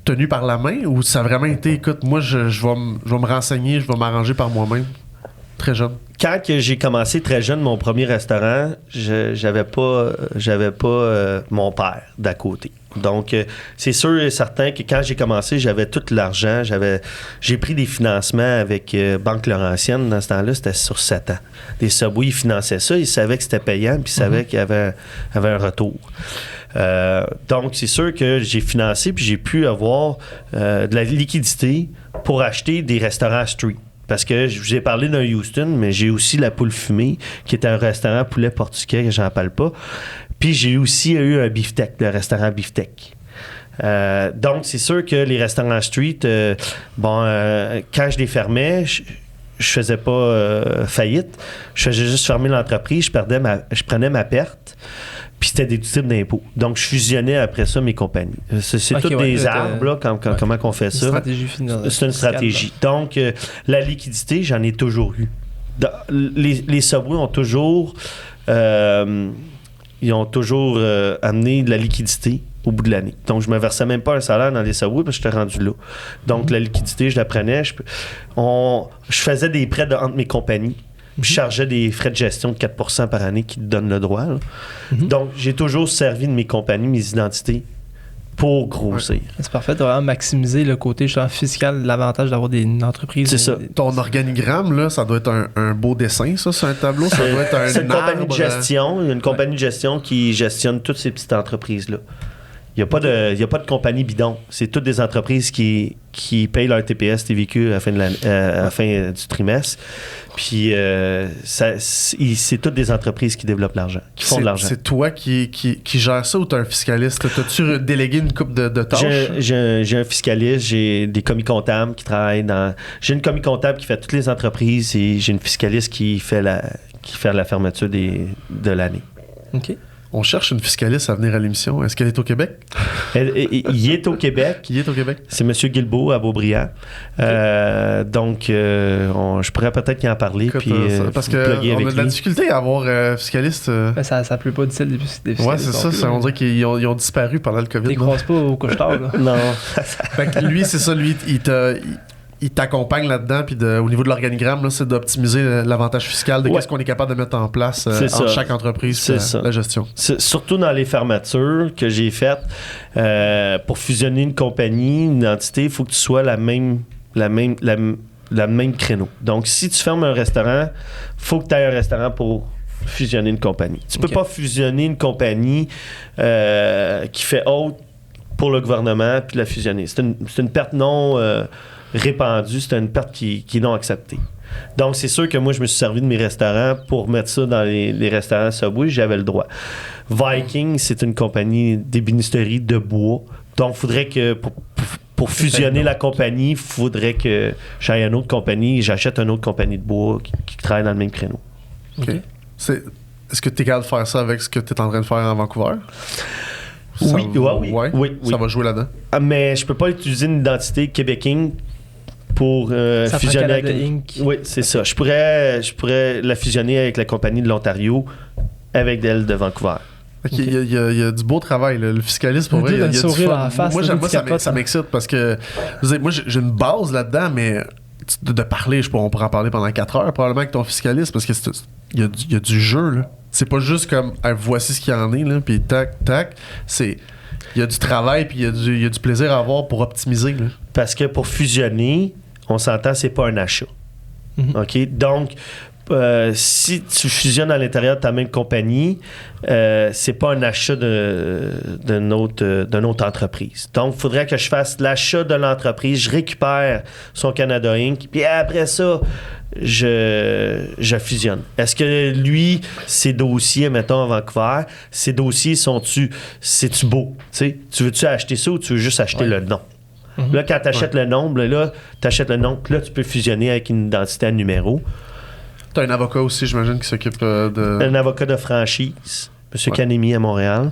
tenu par la main ou ça a vraiment été, écoute, moi, je vais me renseigner, je vais m'arranger par moi-même? Très jeune. Quand j'ai commencé très jeune mon premier restaurant, j'avais pas mon père d'à côté. Donc, c'est sûr et certain que quand j'ai commencé, j'avais tout l'argent. J'ai pris des financements avec Banque Laurentienne. Dans ce temps-là, c'était sur 7 ans. Les Subway, ils finançaient ça. Ils savaient que c'était payant, puis ils savaient qu'il y avait un retour. Donc, c'est sûr que j'ai financé, puis j'ai pu avoir de la liquidité pour acheter des restaurants street. Parce que je vous ai parlé d'un Houston, mais j'ai aussi la Poule Fumée, qui est un restaurant poulet portugais que j'en parle pas. Puis j'ai aussi eu un beefsteak, le restaurant beefsteak. Donc, c'est sûr que les restaurants street, quand je les fermais, je faisais pas faillite. Je faisais juste fermer l'entreprise, je prenais ma perte. Puis c'était déductible d'impôts. Donc, je fusionnais après ça mes compagnies. C'est toutes des arbres, là, comment qu'on fait ça. C'est une stratégie. Donc, la liquidité, j'en ai toujours eu. Les Subway ont toujours... ils ont toujours amené de la liquidité au bout de l'année. Donc, je ne me versais même pas un salaire dans les Subway parce que j'étais rendu là. Donc, la liquidité, je la prenais. Je faisais des prêts entre mes compagnies. Je chargeais des frais de gestion de 4% par année qui te donnent le droit. Donc, j'ai toujours servi de mes compagnies, mes identités, pour grossir. C'est parfait de vraiment maximiser le côté fiscal, l'avantage d'avoir une entreprise. C'est ça. Ton organigramme, là, ça doit être un beau dessin, ça, sur un tableau. Ça doit être c'est une compagnie de gestion. Il y a une compagnie de gestion qui gestionne toutes ces petites entreprises-là. Il n'y a pas de compagnie bidon. C'est toutes des entreprises qui payent leur TPS, TVQ à la fin du trimestre. Puis c'est toutes des entreprises qui développent l'argent, qui font de l'argent. C'est toi qui gère ça ou tu as un fiscaliste? T'as-tu délégué une couple de tâches? J'ai un fiscaliste, j'ai des commis comptables qui travaillent dans... J'ai une commis comptable qui fait toutes les entreprises et j'ai une fiscaliste qui fait la fermeture de l'année. OK. On cherche une fiscaliste à venir à l'émission. Est-ce qu'elle est au Québec? Il est au Québec. Il est au Québec? C'est M. Guilbeault à Beaubriand. Okay. Donc, je pourrais peut-être y en parler. Écoute, puis, parce qu'on a de la difficulté à avoir fiscaliste. Ça ne pleut pas d'ici des fiscalistes. Ouais, c'est ça. On dirait qu'ils ont disparu pendant le COVID. Tu les croises pas au couche-tard, là? Non. Fait que lui, c'est ça. Lui, il t'accompagne là-dedans, puis au niveau de l'organigramme, là, c'est d'optimiser l'avantage fiscal de qu'est-ce qu'on est capable de mettre en place en chaque entreprise, la gestion. Surtout dans les fermetures que j'ai faites, pour fusionner une compagnie, une entité, il faut que tu sois la même créneau. Donc, si tu fermes un restaurant, il faut que tu aies un restaurant pour fusionner une compagnie. Tu peux pas fusionner une compagnie qui fait haute pour le gouvernement puis la fusionner. C'est une perte non... répandue, c'était une perte qui est non acceptée. Donc, c'est sûr que moi, je me suis servi de mes restaurants pour mettre ça dans les restaurants Subway, j'avais le droit. Viking, c'est une compagnie d'ébénisterie de bois. Donc, il faudrait que, pour fusionner la compagnie, il faudrait que j'aille une autre compagnie, j'achète une autre compagnie de bois qui travaille dans le même créneau. OK. Est-ce que tu es capable de faire ça avec ce que tu es en train de faire à Vancouver? Oui. Ça va jouer là-dedans. Mais je peux pas utiliser une identité Québec Inc. pour fusionner avec Inc. Oui, c'est ça. Je pourrais la fusionner avec la compagnie de l'Ontario avec elle de Vancouver. Okay. Il y a du beau travail, là. Le fiscaliste, pour vrai, il y a du fun. Moi, ça m'excite parce que moi, j'ai une base là-dedans, mais de parler, on pourrait en parler pendant 4 heures probablement avec ton fiscaliste parce que il y a du jeu, là. C'est pas juste comme voici ce qu'il y en est, là, puis tac, tac. Il y a du travail, puis il y a du plaisir à avoir pour optimiser, là. Parce que pour fusionner, on s'entend, c'est pas un achat. OK? Donc, si tu fusionnes à l'intérieur de ta même compagnie, c'est pas un achat d'une autre entreprise. Donc, il faudrait que je fasse l'achat de l'entreprise, je récupère son Canada Inc., puis après ça, je fusionne. Est-ce que lui, ses dossiers, mettons, à Vancouver, ses dossiers c'est-tu beau? T'sais? Tu veux-tu acheter ça ou tu veux juste acheter le nom? Là, quand tu achètes le nom, tu achètes le nom, puis là, tu peux fusionner avec une identité à numéro. Tu as un avocat aussi, j'imagine, qui s'occupe de... Un avocat de franchise, M. Kanemi à Montréal,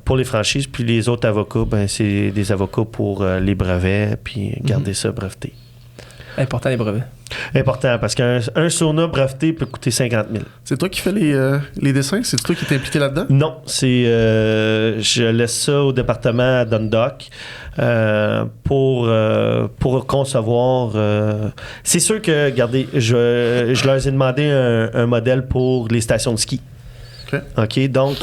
pour les franchises. Puis les autres avocats, c'est des avocats pour les brevets, puis garder ça breveté. Important, les brevets. Important, parce qu'un sauna breveté peut coûter 50 000. C'est toi qui fais les dessins? C'est toi qui t'es impliqué là-dedans? Non, je laisse ça au département à Dundalk pour concevoir. C'est sûr que, regardez, je leur ai demandé un modèle pour les stations de ski. OK, donc,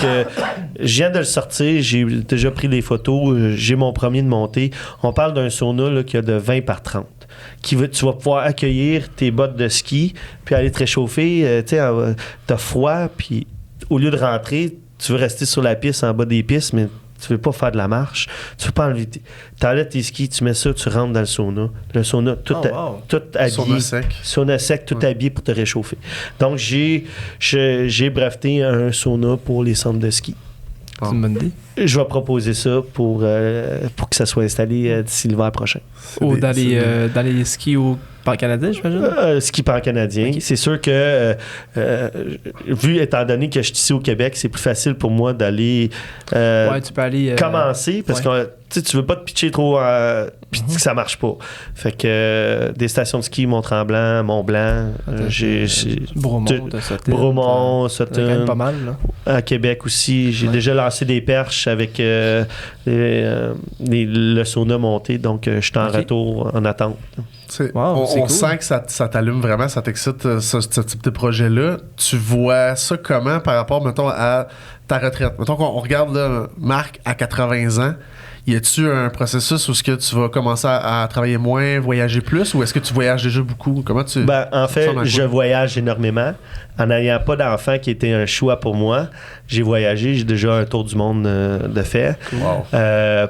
je viens de le sortir, j'ai déjà pris les photos, j'ai mon premier de montée. On parle d'un sauna là, qui a de 20 par 30. Tu vas pouvoir accueillir tes bottes de ski, puis aller te réchauffer. Tu sais, t'as froid, puis au lieu de rentrer, tu veux rester sur la piste, en bas des pistes, mais tu veux pas faire de la marche. Tu veux pas enlever. T'enlèves tes skis, tu mets ça, tu rentres dans le sauna. Le sauna, tout habillé. Sauna sec, tout habillé pour te réchauffer. Donc, j'ai breveté un sauna pour les centres de ski. C'est une bonne idée. Je vais proposer ça pour que ça soit installé d'ici l'hiver prochain. Dans les skis au parc canadien, j'imagine? Ski parc canadien. Okay. C'est sûr que, étant donné que je suis ici au Québec, c'est plus facile pour moi d'aller tu peux aller, commencer parce que tu veux pas te pitcher trop puis que ça marche pas. Fait que des stations de ski, Mont-Tremblant, Mont-Blanc, Bromont, Sutton. Pas mal, là. À Québec aussi. J'ai déjà lancé des perches avec le sauna monté, donc je suis en retour en attente. On cool. Sent que ça t'allume vraiment, ça t'excite ce type de projet-là. Tu vois ça comment par rapport, mettons, à ta retraite? Mettons qu'on regarde là, Marc à 80 ans, Y a-tu un processus où est-ce que tu vas commencer à travailler moins, voyager plus, ou est-ce que tu voyages déjà beaucoup? Comment tu... En fait, je voyage énormément. En n'ayant pas d'enfant qui était un choix pour moi, j'ai voyagé. J'ai déjà un tour du monde de fait. Wow.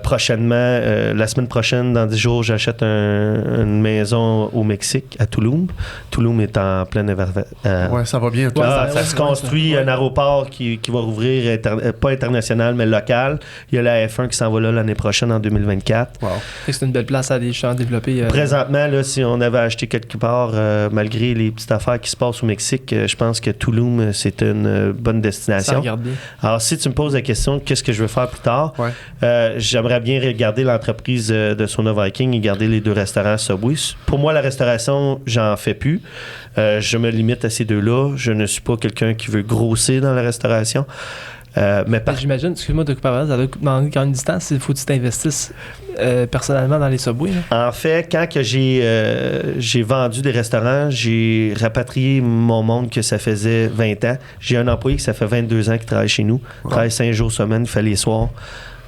Prochainement, la semaine prochaine, dans 10 jours, j'achète une maison au Mexique, à Tulum. Tulum est en pleine... ouais, ça va bien. Toi. Ça se construit un aéroport qui va rouvrir, pas international, mais local. Il y a la F1 qui s'en va là l'année prochaine, en 2024. Wow. C'est une belle place à développer. Présentement, là, si on avait acheté quelque part, malgré les petites affaires qui se passent au Mexique, je pense que Tulum, c'est une bonne destination. Alors, si tu me poses la question, qu'est-ce que je veux faire plus tard? Ouais. J'aimerais bien regarder l'entreprise de Sauna Viking et garder les 2 restaurants Subway. Pour moi, la restauration, j'en fais plus. Je me limite à ces 2-là. Je ne suis pas quelqu'un qui veut grossir dans la restauration. J'imagine, excuse-moi de couper, ça doit demander quand même du temps, il faut que tu t'investisses personnellement dans les Subway. En fait, quand que j'ai vendu des restaurants, j'ai rapatrié mon monde que ça faisait 20 ans. J'ai un employé qui ça fait 22 ans qui travaille chez nous. Il travaille 5 jours semaine, il fait les soirs.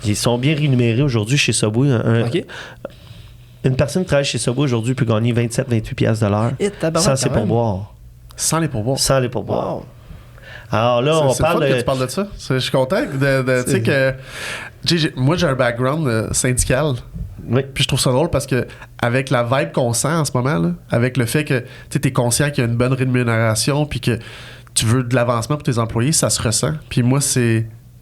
Ils sont bien rémunérés aujourd'hui chez Subway. Une personne qui travaille chez Subway aujourd'hui peut gagner 27-28$ de l'heure sans ses pourboires. Sans les pourboires? Sans les pourboires. Wow. Alors là, on parle que tu parles de ça. Je suis content tu sais que... moi, j'ai un background syndical. Oui. Puis je trouve ça drôle parce que avec la vibe qu'on sent en ce moment, là, avec le fait que tu es conscient qu'il y a une bonne rémunération puis que tu veux de l'avancement pour tes employés, ça se ressent. Puis moi,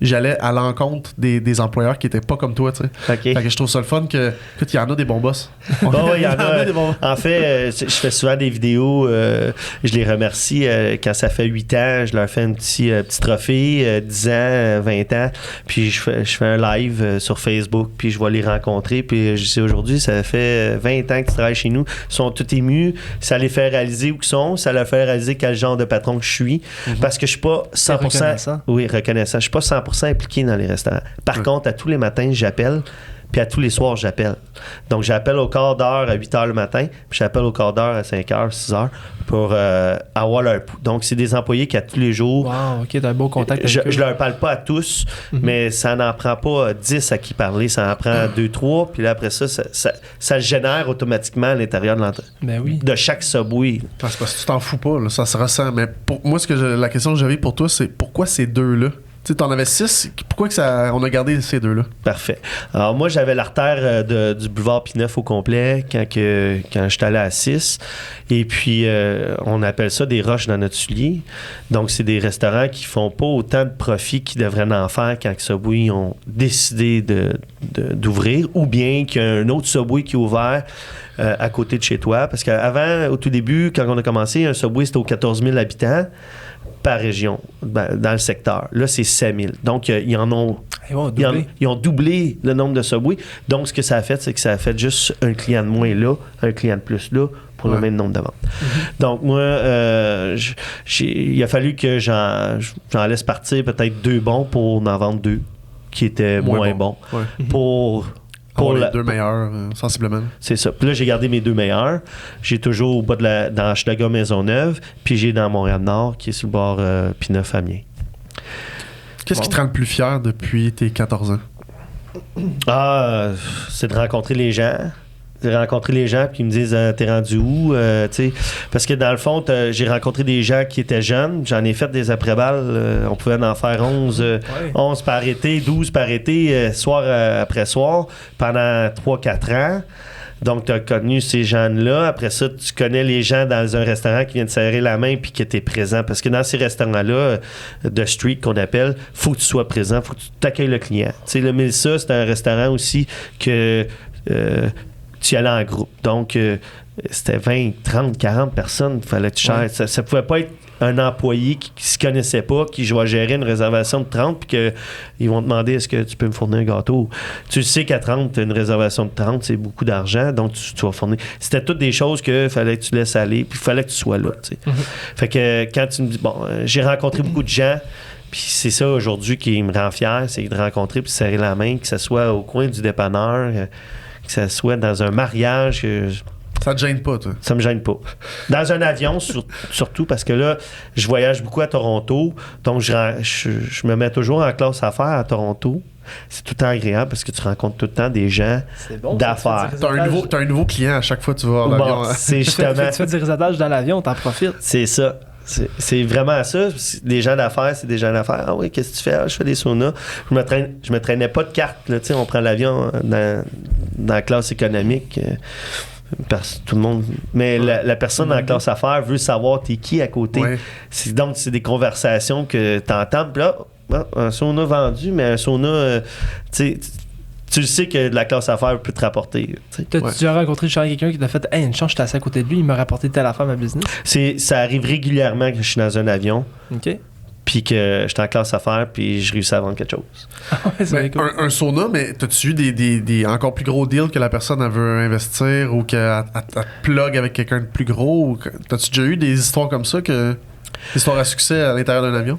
j'allais à l'encontre des employeurs qui étaient pas comme toi, tu sais. Okay. Fait que je trouve ça le fun que il y en a des bons boss. Il y en a des bons... En fait, je fais souvent des vidéos, je les remercie quand ça fait 8 ans, je leur fais un petit trophée, 10 ans, 20 ans, puis je fais un live sur Facebook, puis je vais les rencontrer, puis je dis aujourd'hui, ça fait 20 ans que tu travailles chez nous, ils sont tous émus, ça les fait réaliser où ils sont, ça leur fait réaliser quel genre de patron que je suis, parce que je suis pas 100%... reconnaissant. Oui, reconnaissant. Je suis pas 100% impliqué dans les restaurants. Par contre, à tous les matins, j'appelle, puis à tous les soirs, j'appelle. Donc, j'appelle au quart d'heure à 8 h le matin, puis j'appelle au quart d'heure à 5 h, 6 h pour avoir leur pouls. Donc, c'est des employés qui, à tous les jours... Wow, OK, t'as un beau contact avec eux. Je leur parle pas à tous, mais ça n'en prend pas 10 à qui parler, ça en prend 2, 3, puis là, après ça le génère automatiquement à l'intérieur de chaque Subway. Parce que tu t'en fous pas, là, ça se ressent. Mais pour moi, la question que j'avais pour toi, c'est pourquoi ces 2-là? Tu sais, t'en avais 6, pourquoi on a gardé ces 2-là? Parfait. Alors moi, j'avais l'artère du boulevard P9 au complet quand j'étais allé à 6. Et puis, on appelle ça des roches dans notre soulier. Donc, c'est des restaurants qui font pas autant de profit qu'ils devraient en faire quand Subway ont décidé d'ouvrir, ou bien qu'il y a un autre Subway qui est ouvert à côté de chez toi. Parce qu'avant, au tout début, quand on a commencé, un Subway, c'était aux 14 000 habitants par région, dans le secteur. Là, c'est 7 000. Donc, ils ont doublé le nombre de Subway. Donc, ce que ça a fait, c'est que ça a fait juste un client de moins là, un client de plus là, pour le même nombre de ventes. Donc, moi, il a fallu que j'en laisse partir peut-être 2 bons pour en vendre 2 qui étaient moins bons. Ouais. Pour les 2 meilleurs, sensiblement. C'est ça. Puis là, j'ai gardé mes 2 meilleurs. J'ai toujours au bas dans Hochelaga Maisonneuve, puis j'ai dans Montréal-Nord, qui est sur le bord P9 Amiens. Qu'est-ce qui te rend le plus fier depuis tes 14 ans? C'est de rencontrer les gens. Puis ils me disent t'es rendu où? Parce que dans le fond, j'ai rencontré des gens qui étaient jeunes. J'en ai fait des après-balles. On pouvait en faire 11 par été, 12 par été, soir après soir, pendant 3-4 ans. Donc, tu as connu ces gens-là. Après ça, tu connais les gens dans un restaurant qui viennent te serrer la main puis qui étaient présents. Parce que dans ces restaurants-là, de street qu'on appelle, faut que tu sois présent, faut que tu t'accueilles le client. Tu sais, le Milsa, c'est un restaurant aussi que... tu y allais en groupe. Donc, c'était 20, 30, 40 personnes qu'il fallait que tu gères. Ouais. Ça pouvait pas être un employé qui se connaissait pas, qui va gérer une réservation de 30, puis qu'ils vont te demander est-ce que tu peux me fournir un gâteau. Tu sais qu'à 30, une réservation de 30, c'est beaucoup d'argent, donc tu vas fournir. C'était toutes des choses qu'il fallait que tu laisses aller, puis il fallait que tu sois là. Tu sais. Fait que quand tu me dis, j'ai rencontré beaucoup de gens, puis c'est ça aujourd'hui qui me rend fier, c'est de rencontrer puis serrer la main, que ce soit au coin du dépanneur, que ça soit dans un mariage. Ça te gêne pas, toi? Ça me gêne pas. Dans un avion, surtout, parce que là, je voyage beaucoup à Toronto, donc je me mets toujours en classe affaires à Toronto. c'est tout le temps agréable parce que tu rencontres tout le temps des gens d'affaires. T'as un nouveau client à chaque fois que tu vas dans l'avion. C'est justement... tu fais du réseautage dans l'avion, t'en profites. C'est ça. C'est vraiment ça. Des gens d'affaires, c'est des gens d'affaires. Ah oui, qu'est-ce que tu fais? Ah, je fais des saunas. Je me traînais pas de carte. Là, on prend l'avion dans la classe économique. Tout le monde. Mais la personne dans la classe affaires veut savoir t'es qui à côté. Ouais. Donc, c'est des conversations que t'entends. Puis là, un sauna vendu, mais un sauna, tu le sais que de la classe affaires peut te rapporter. T'as-tu déjà rencontré quelqu'un qui t'a fait une chance, j'étais assis à côté de lui, il m'a rapporté telle affaire à ma business? Ça arrive régulièrement que je suis dans un avion. OK. Puis que j'étais en classe affaires, puis je réussis à vendre quelque chose. Cool. Un sauna, mais t'as-tu eu des encore plus gros deals que la personne elle veut investir ou qu'elle te plug avec quelqu'un de plus gros? T'as-tu déjà eu des histoires comme ça, des histoires à succès à l'intérieur d'un avion?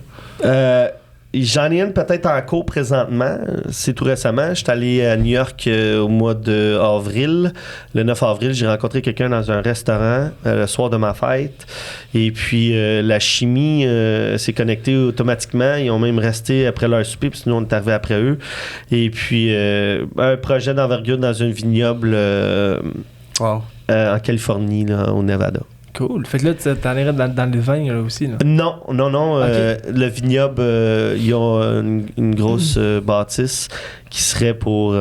J'en ai une peut-être en cours présentement. C'est tout récemment. J'étais allé à New York au mois d'avril. Le 9 avril, j'ai rencontré quelqu'un dans un restaurant le soir de ma fête. Et puis, la chimie s'est connectée automatiquement. Ils ont même resté après leur souper, puis sinon, on est arrivé après eux. Et puis, un projet d'envergure dans un vignoble en Californie, là, au Nevada. Cool. Fait que là, t'en irais dans le vin là, aussi. Là. Non. Okay. Le vignoble, ils ont une grosse bâtisse qui serait pour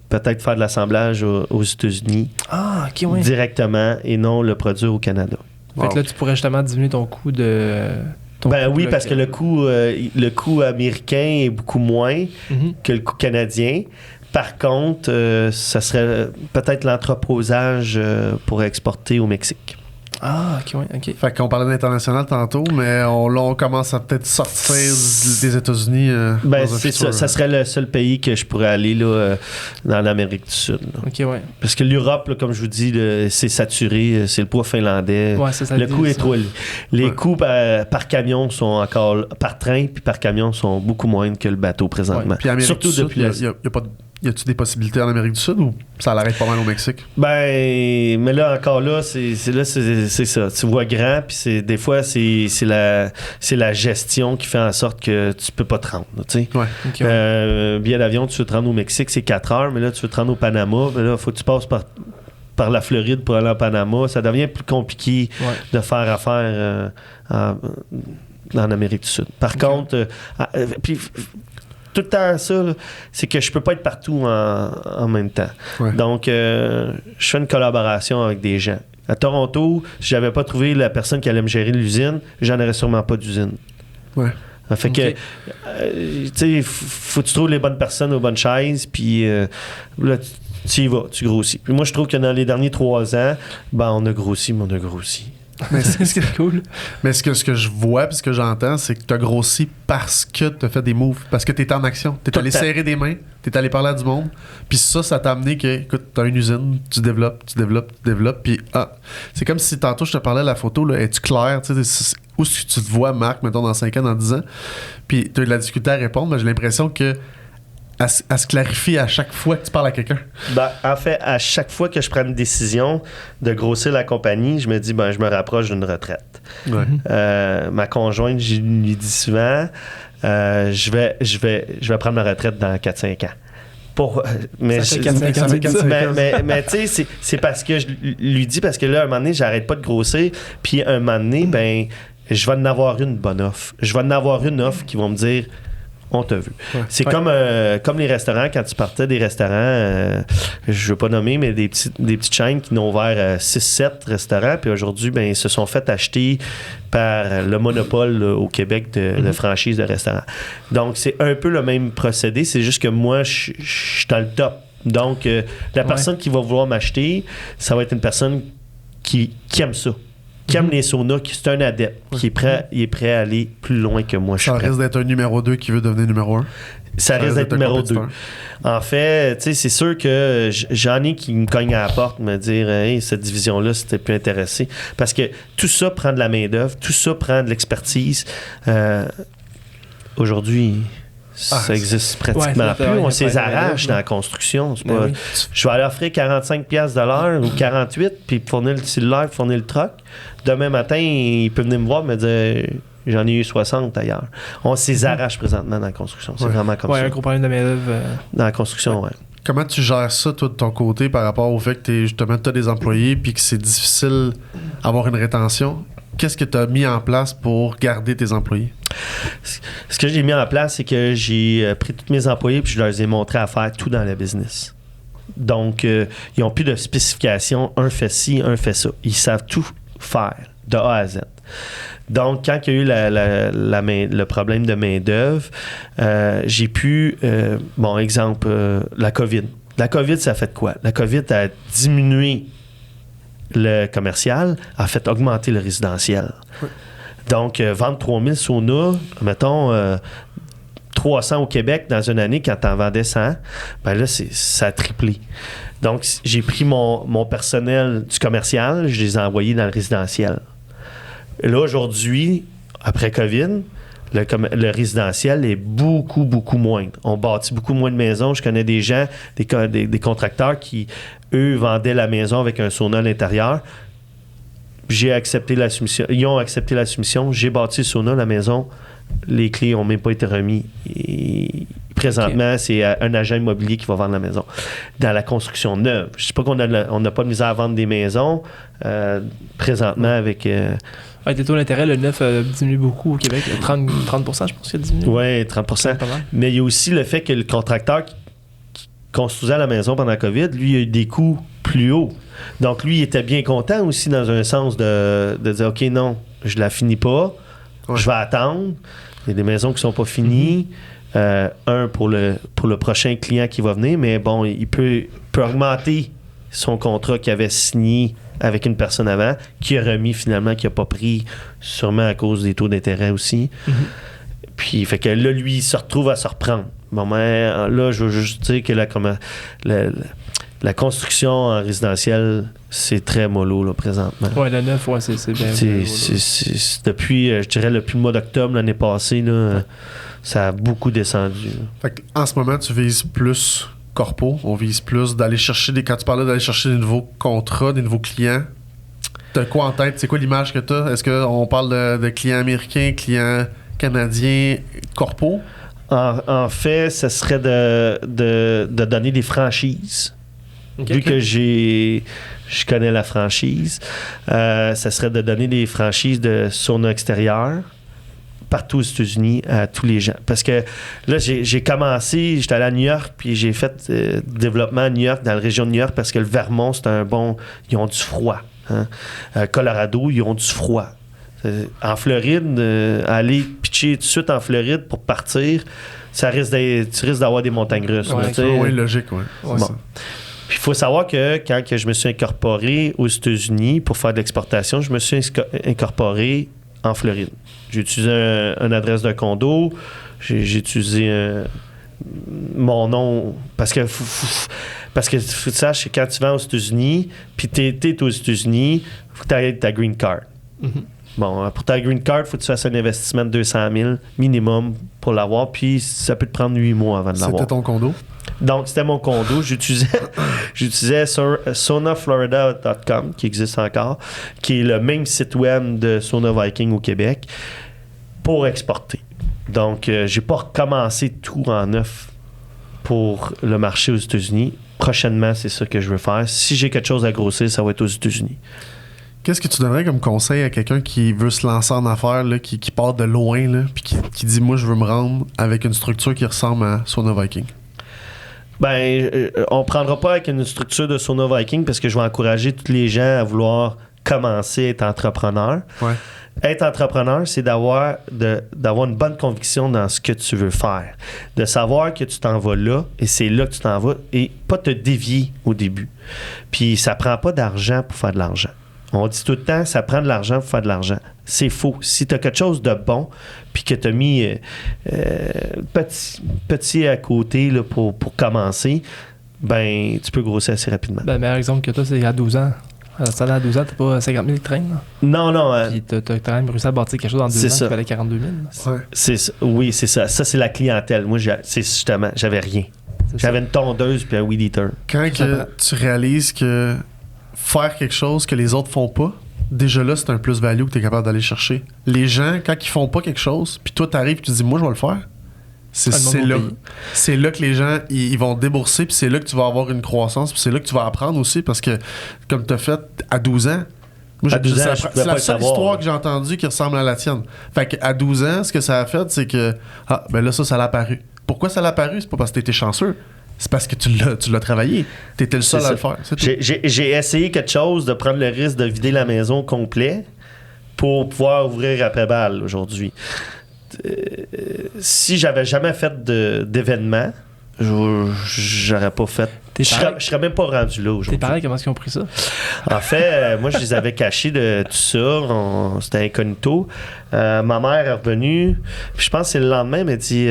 peut-être faire de l'assemblage aux États-Unis. Ah, ok, oui. Directement et non le produire au Canada. Fait que là, tu pourrais justement diminuer ton coût de. Oui, parce que le coût américain est beaucoup moins que le coût canadien. Par contre, ça serait peut-être l'entreposage pour exporter au Mexique. Ah, ok. Fait qu'on parlait d'international tantôt, mais on commence à peut-être sortir des États-Unis. C'est ça. Ça serait le seul pays que je pourrais aller là, dans l'Amérique du Sud. Là. Ok, ouais. Parce que l'Europe, là, comme je vous dis, là, c'est saturé. C'est le poids finlandais. Ouais, ça le coût est trop élevé. Les coûts par camion sont encore... Par train puis par camion sont beaucoup moindres que le bateau présentement. Puis surtout Sud, depuis... Y a-tu des possibilités en Amérique du Sud ou ça l'arrête pas mal au Mexique? Mais là, encore là, c'est ça. Tu vois grand, puis des fois, c'est la gestion qui fait en sorte que tu peux pas te rendre. Tu sais. Billet d'avion, tu veux te rendre au Mexique, c'est 4 heures, mais là, tu veux te rendre au Panama, mais là, il faut que tu passes par la Floride pour aller au Panama. Ça devient plus compliqué de faire affaire en Amérique du Sud. Par contre, puis tout le temps ça, là, c'est que je peux pas être partout en même temps. Ouais. Donc, je fais une collaboration avec des gens. À Toronto, si j'avais pas trouvé la personne qui allait me gérer l'usine, j'en aurais sûrement pas d'usine. Ouais. Fait que, tu sais, faut que tu trouves les bonnes personnes aux bonnes chaises, puis là, tu y vas, tu grossis. Puis moi, je trouve que dans les derniers 3 ans, on a grossi, mais on a grossi. Mais c'est cool. Mais ce que je vois puis ce que j'entends, c'est que tu as grossi parce que tu as fait des moves, parce que tu es en action. Tu es allé serrer des mains, tu es allé parler à du monde. Puis ça t'a amené que, écoute, tu as une usine, tu développes. Puis c'est comme si tantôt je te parlais de la photo, là, es-tu clair? Où est-ce que tu te vois, Marc, mettons, dans 5 ans, dans 10 ans? Puis tu as eu de la difficulté à répondre, mais j'ai l'impression que elle se clarifie à chaque fois que tu parles à quelqu'un? En fait, à chaque fois que je prends une décision de grossir la compagnie, je me dis, je me rapproche d'une retraite. Ouais. Ma conjointe, je lui dis souvent, je vais prendre ma retraite dans 4-5 ans. Mais tu sais, c'est parce que je lui dis, parce que là, un moment donné, j'arrête pas de grossir, puis un moment donné, je vais en avoir une bonne offre. Je vais en avoir une offre qui va me dire, on t'a vu. Ouais. C'est comme les restaurants, quand tu partais des restaurants, je veux pas nommer, mais des petites chaînes qui n'ont ouvert 6-7 restaurants, puis aujourd'hui, ils se sont fait acheter par le monopole au Québec de franchise de restaurants. Donc, c'est un peu le même procédé, c'est juste que moi, je suis dans le top. Donc, la personne qui va vouloir m'acheter, ça va être une personne qui aime ça. Qui aime les saunas, qui c'est un adepte, qui est prêt à aller plus loin que moi. Ça risque d'être un numéro 2 qui veut devenir numéro 1. Ça risque d'être numéro 2. En fait, tu sais, c'est sûr que j'en ai qui me cognent à la porte, me dire hey, cette division-là, c'était plus intéressé. Parce que tout ça prend de la main-d'œuvre, tout ça prend de l'expertise. Aujourd'hui, ça existe pratiquement plus. On s'arrache dans la construction. C'est pas, je vais aller offrir 45$ de l'heure ou 48$, puis fournir le cellulaire, fournir le truck. Demain matin, il peut venir me voir et me dire J'en ai eu 60 ailleurs. On s'y arrache présentement dans la construction. C'est vraiment comme ça. Un gros problème de main-d'œuvre. Dans la construction, oui. Comment tu gères ça, toi, de ton côté, par rapport au fait que tu as des employés puis que c'est difficile d'avoir une rétention? Qu'est-ce que tu as mis en place pour garder tes employés? Ce que j'ai mis en place, c'est que j'ai pris tous mes employés puis je leur ai montré à faire tout dans le business. Donc, ils n'ont plus de spécifications. Un fait ci, un fait ça. Ils savent tout faire, de A à Z. Donc, quand il y a eu le problème de main-d'œuvre, j'ai pu, bon, exemple, la COVID. La COVID, ça a fait quoi? La COVID a diminué le commercial, a fait augmenter le résidentiel. Oui. Donc, vendre 3000 saunas, mettons, 300 au Québec dans une année, quand tu en vendais 100, ben là, ça a triplé. Donc, j'ai pris mon personnel du commercial, je les ai envoyés dans le résidentiel. Et là, aujourd'hui, après COVID, le résidentiel est beaucoup, beaucoup moindre. On bâtit beaucoup moins de maisons. Je connais des gens, des contracteurs qui, eux, vendaient la maison avec un sauna à l'intérieur. J'ai accepté la soumission. Ils ont accepté la soumission. J'ai bâti le sauna, la maison. Les clés n'ont même pas été remis. Et présentement, c'est un agent immobilier qui va vendre la maison. Dans la construction neuve, je ne sais pas qu'on n'a pas de misère à vendre des maisons. Présentement, avec... Avec les taux d'intérêt, le neuf a diminué beaucoup au Québec. 30%, je pense qu'il a diminué. Oui, 30%. Mais il y a aussi le fait que le contracteur qui construisait la maison pendant la COVID, lui, il a eu des coûts plus hauts. Donc, lui, il était bien content aussi dans un sens de dire, OK, non, je la finis pas. Ouais. Je vais attendre. Il y a des maisons qui sont pas finies. Pour le prochain client qui va venir, mais bon, il peut augmenter son contrat qu'il avait signé avec une personne avant, qui a remis finalement, qui n'a pas pris, sûrement à cause des taux d'intérêt aussi. Mm-hmm. Puis, fait que là, lui, il se retrouve à se reprendre. Bon, mais là, je veux juste dire que la construction en résidentiel, c'est très mollo, là, présentement. Oui, le neuf, ouais, c'est bien. C'est depuis, je dirais, depuis le mois d'octobre l'année passée, là, ça a beaucoup descendu. Fait en ce moment, tu vises plus corpo, on vise plus d'aller chercher quand tu parlais d'aller chercher des nouveaux contrats, des nouveaux clients, t'as quoi en tête? C'est quoi l'image que t'as? Est-ce qu'on parle de clients américains, clients canadiens, corpo? En fait, ce serait de donner des franchises. Okay. Vu que je connais la franchise, ça serait de donner des franchises de sauna extérieur partout aux États-Unis à tous les gens. Parce que là, j'ai commencé, j'étais allé à New York, puis j'ai fait développement à New York, dans la région de New York, parce que le Vermont, c'est un bon... Ils ont du froid. Hein? Colorado, ils ont du froid. En Floride, aller pitcher tout de suite en Floride pour partir, tu risques d'avoir des montagnes russes. Oui, logique, oui. Bon. Puis il faut savoir que quand je me suis incorporé aux États-Unis pour faire de l'exportation, je me suis incorporé en Floride. J'ai utilisé une adresse d'un condo, j'ai utilisé mon nom, parce que faut que tu saches que quand tu vas aux États-Unis, puis t'es aux États-Unis, il faut que tu aies ta green card. Mm-hmm. Bon, pour ta green card, il faut que tu fasses un investissement de 200 000 minimum pour l'avoir, puis ça peut te prendre 8 mois avant de l'avoir. C'était ton condo? Donc, c'était mon condo. J'utilisais saunaflorida.com, qui existe encore, qui est le même site web de Sauna Viking au Québec, pour exporter. Donc, j'ai pas recommencé tout en neuf pour le marché aux États-Unis. Prochainement, c'est ça que je veux faire. Si j'ai quelque chose à grossir, ça va être aux États-Unis. Qu'est-ce que tu donnerais comme conseil à quelqu'un qui veut se lancer en affaires, là, qui part de loin, là, puis qui dit « Moi, je veux me rendre avec une structure qui ressemble à Sauna Viking ». Ben, on prendra pas avec une structure de Sauna Viking parce que je vais encourager tous les gens à vouloir commencer à être entrepreneur. Ouais. Être entrepreneur, c'est d'avoir une bonne conviction dans ce que tu veux faire. De savoir que tu t'en vas là et c'est là que tu t'en vas et pas te dévier au début. Puis ça prend pas d'argent pour faire de l'argent. On dit tout le temps, ça prend de l'argent pour faire de l'argent. C'est faux. Si tu as quelque chose de bon, puis que tu as mis petit à côté là, pour commencer, ben tu peux grossir assez rapidement. Ben, le meilleur exemple que tu as, c'est à 12 ans. Ça, à 12 ans, t'as pas 50 000 qui traînent. Là. Non. Puis t'as quand même réussi à bâtir quelque chose en 2 ans qui valait 42 000. Ouais. Oui, c'est ça. Ça, c'est la clientèle. Moi, c'est justement, j'avais rien. J'avais une tondeuse puis un weed eater. Quand tu réalises que faire quelque chose que les autres font pas, déjà là, c'est un plus-value que tu es capable d'aller chercher. Les gens, quand ils font pas quelque chose, puis toi, t'arrives et tu dis, moi, je vais le faire, c'est là que les gens, ils vont débourser, puis c'est là que tu vas avoir une croissance, puis c'est là que tu vas apprendre aussi, parce que, comme tu as fait à 12 ans, moi, c'est la seule histoire que j'ai entendue qui ressemble à la tienne. Fait qu'à 12 ans, ce que ça a fait, c'est que, ben là, ça l'a apparu. Pourquoi ça l'a apparu? C'est pas parce que t'étais chanceux. C'est parce que tu l'as travaillé. T'étais le seul à le faire. J'ai essayé quelque chose de prendre le risque de vider la maison complet pour pouvoir ouvrir après balle aujourd'hui. Si j'avais jamais fait d'événement, j'aurais pas fait. Je serais même pas rendu là aujourd'hui. Tes parents, comment est-ce qu'ils ont pris ça? En fait, moi, je les avais cachés de tout ça. C'était incognito. Ma mère est revenue. Puis je pense que c'est le lendemain, elle m'a dit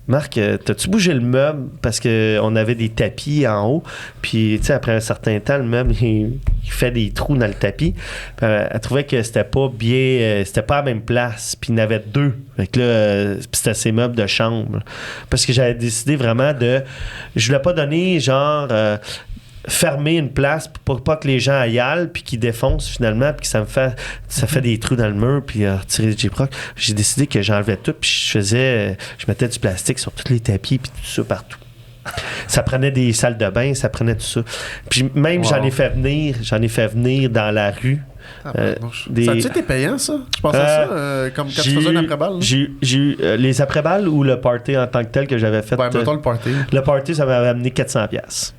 Marc, t'as-tu bougé le meuble? Parce qu'on avait des tapis en haut. Puis, tu sais, après un certain temps, le meuble, il fait des trous dans le tapis. Puis, elle trouvait que c'était pas bien. C'était pas à la même place. Puis, il y en avait deux. Fait que là, c'était ses meubles de chambre. Parce que j'avais décidé vraiment de. Je voulais pas donner, genre. Fermer une place pour pas que les gens aillent puis qu'ils défoncent finalement puis que ça fait des trous dans le mur puis retirer le J-Proc. J'ai décidé que j'enlevais tout puis je mettais du plastique sur tous les tapis puis tout ça partout. Ça prenait des salles de bain, ça prenait tout ça. Puis même j'en ai fait venir dans la rue. Ça a-tu été payant, ça? Je pensais à ça, comme quand tu faisais un après-balle. J'ai eu les après-balles ou le party en tant que tel que j'avais fait. Ouais, mettons le party. Le party, ça m'avait amené 400$.